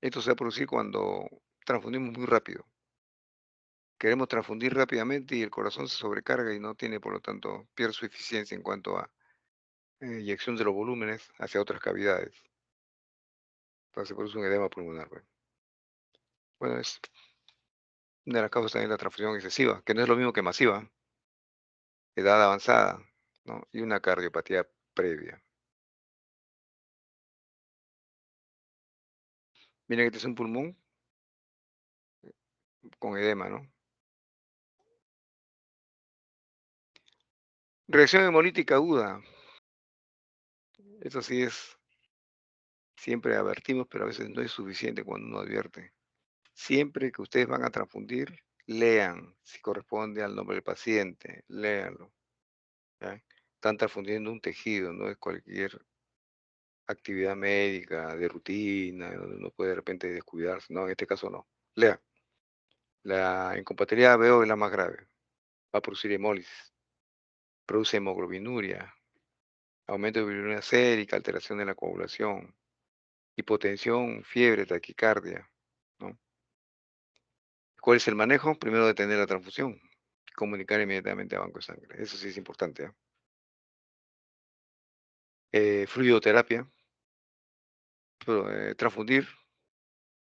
A: Esto se va a producir cuando transfundimos muy rápido. Queremos transfundir rápidamente y el corazón se sobrecarga y no tiene, por lo tanto, pierde su eficiencia en cuanto a eyección de los volúmenes hacia otras cavidades. Entonces se produce un edema pulmonar. Bueno, es una de las causas también de la transfusión excesiva, que no es lo mismo que masiva, edad avanzada, ¿no? Y una cardiopatía previa. Miren que este es un pulmón con edema, ¿no? Reacción hemolítica aguda. Eso sí es, siempre advertimos, pero a veces no es suficiente cuando uno advierte. Siempre que ustedes van a transfundir, lean si corresponde al nombre del paciente, léanlo, ¿ya? Están transfundiendo un tejido, no es cualquier actividad médica de rutina, donde uno puede de repente descuidarse, no, en este caso no. Lea, la incompatibilidad veo es la más grave, va a producir hemólisis, produce hemoglobinuria, aumento de bilirrubina sérica, alteración de la coagulación, hipotensión, fiebre, taquicardia, ¿no? ¿Cuál es el manejo? Primero detener la transfusión, comunicar inmediatamente a banco de sangre. Eso sí es importante, ¿ah? Fluidoterapia, transfundir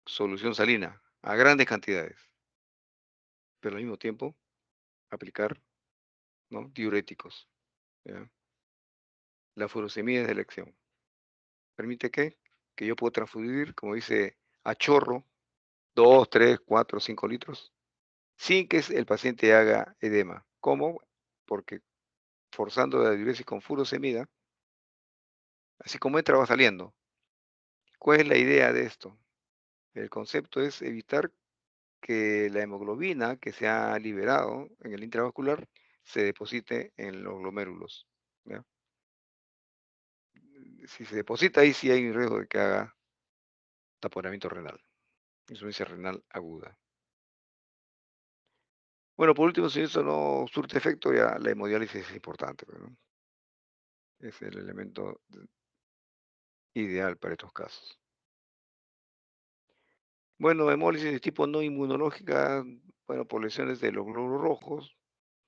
A: solución salina a grandes cantidades, pero al mismo tiempo aplicar, ¿no? Diuréticos, ¿ya? La furosemida es de elección. ¿Permite qué? Que yo puedo transfundir, como dice, a chorro, 2, 3, 4, 5 litros, sin que el paciente haga edema. ¿Cómo? Porque forzando la diuresis con furosemida, así como entra va saliendo. ¿Cuál es la idea de esto? El concepto es evitar que la hemoglobina que se ha liberado en el intravascular se deposite en los glomérulos, ¿ya? Si se deposita ahí, sí hay un riesgo de que haga taponamiento renal, insuficiencia renal aguda. Bueno, por último, si eso no surte efecto, ya la hemodiálisis es importante, pues, ¿no? Es el elemento ideal para estos casos. Bueno, hemólisis de tipo no inmunológica, bueno, por lesiones de los glóbulos rojos,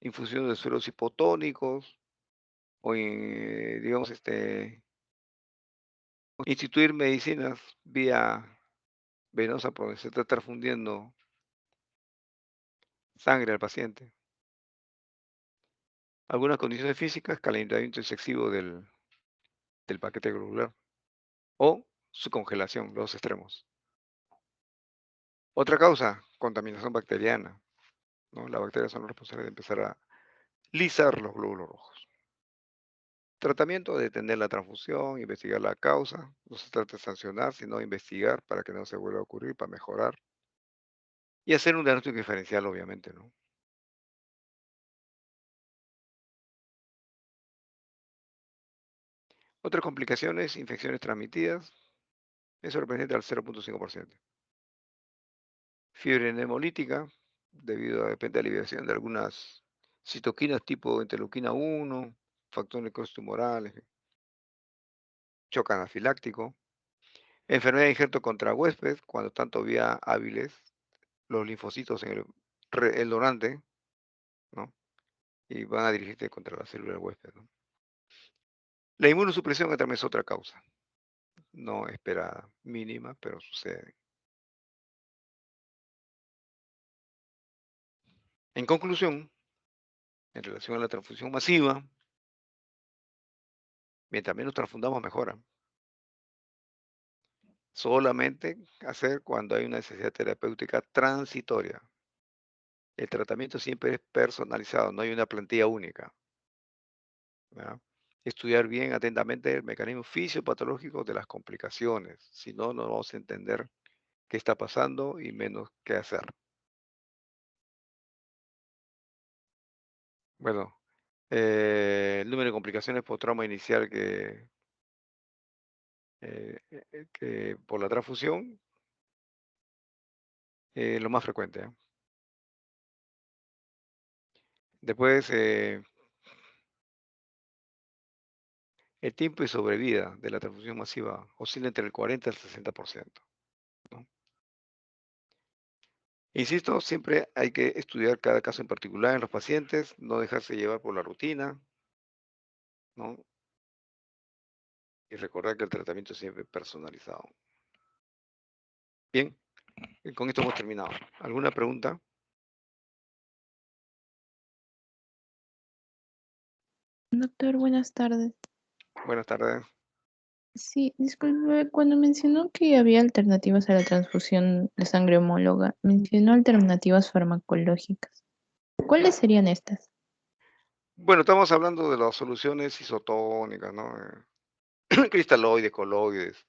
A: infusión de sueros hipotónicos, o digamos, instituir medicinas vía venosa porque se está transfundiendo sangre al paciente. Algunas condiciones físicas, calentamiento excesivo del paquete globular o su congelación, los extremos. Otra causa, contaminación bacteriana, ¿no? Las bacterias son las responsables de empezar a lisar los glóbulos rojos. Tratamiento, detener la transfusión, investigar la causa. No se trata de sancionar, sino investigar para que no se vuelva a ocurrir, para mejorar. Y hacer un diagnóstico diferencial, obviamente, ¿no? Otras complicaciones, infecciones transmitidas, eso representa el 0.5%. Fiebre hemolítica, debido a depende de la liberación de algunas citoquinas tipo interleuquina 1, factores tumorales, shock anafiláctico, enfermedad de injerto contra huésped, cuando están todavía hábiles los linfocitos en el donante, ¿no? Y van a dirigirse contra la célula del huésped, ¿no? La inmunosupresión que también es otra causa, no esperada, mínima, pero sucede. En conclusión, en relación a la transfusión masiva, mientras menos transfundamos, mejora. Solamente hacer cuando hay una necesidad terapéutica transitoria. El tratamiento siempre es personalizado, no hay una plantilla única, ¿verdad? Estudiar bien atentamente el mecanismo fisiopatológico de las complicaciones, si no, no vamos a entender qué está pasando y menos qué hacer. Bueno, el número de complicaciones por trauma inicial que por la transfusión, lo más frecuente, ¿eh? Después, el tiempo de sobrevida de la transfusión masiva oscila entre el 40 y el 60%, ¿no? Insisto, siempre hay que estudiar cada caso en particular en los pacientes, no dejarse llevar por la rutina, ¿no? Y recordar que el tratamiento es siempre personalizado. Bien, con esto hemos terminado. ¿Alguna pregunta?
B: Doctor, buenas tardes.
A: Buenas tardes.
B: Sí, disculpe, cuando mencionó que había alternativas a la transfusión de sangre homóloga, mencionó alternativas farmacológicas. ¿Cuáles serían estas?
A: Bueno, estamos hablando de las soluciones isotónicas, ¿no? Cristaloides, coloides,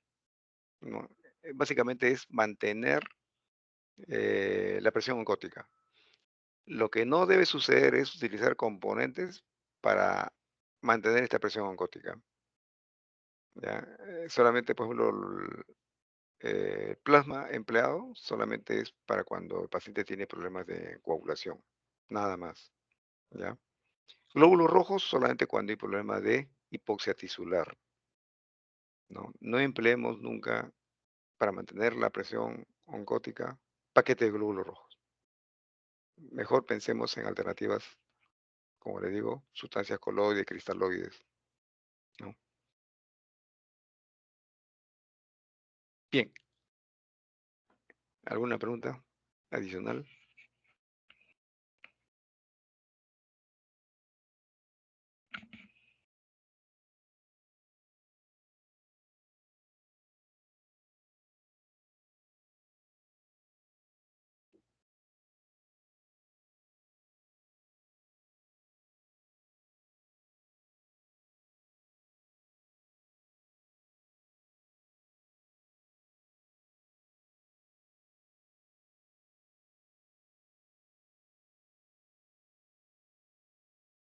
A: ¿no? Básicamente es mantener la presión oncótica. Lo que no debe suceder es utilizar componentes para mantener esta presión oncótica, ¿ya? Solamente, por ejemplo, el plasma empleado solamente es para cuando el paciente tiene problemas de coagulación, nada más, ¿ya? Glóbulos rojos solamente cuando hay problemas de hipoxia tisular, ¿no? No empleemos nunca para mantener la presión oncótica paquete de glóbulos rojos. Mejor pensemos en alternativas, como le digo, sustancias coloides, cristaloides, ¿no? Bien, ¿alguna pregunta adicional?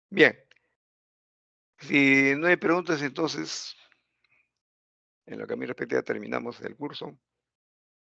A: Bien, si no hay preguntas, entonces, en lo que a mí respecta, ya terminamos el curso.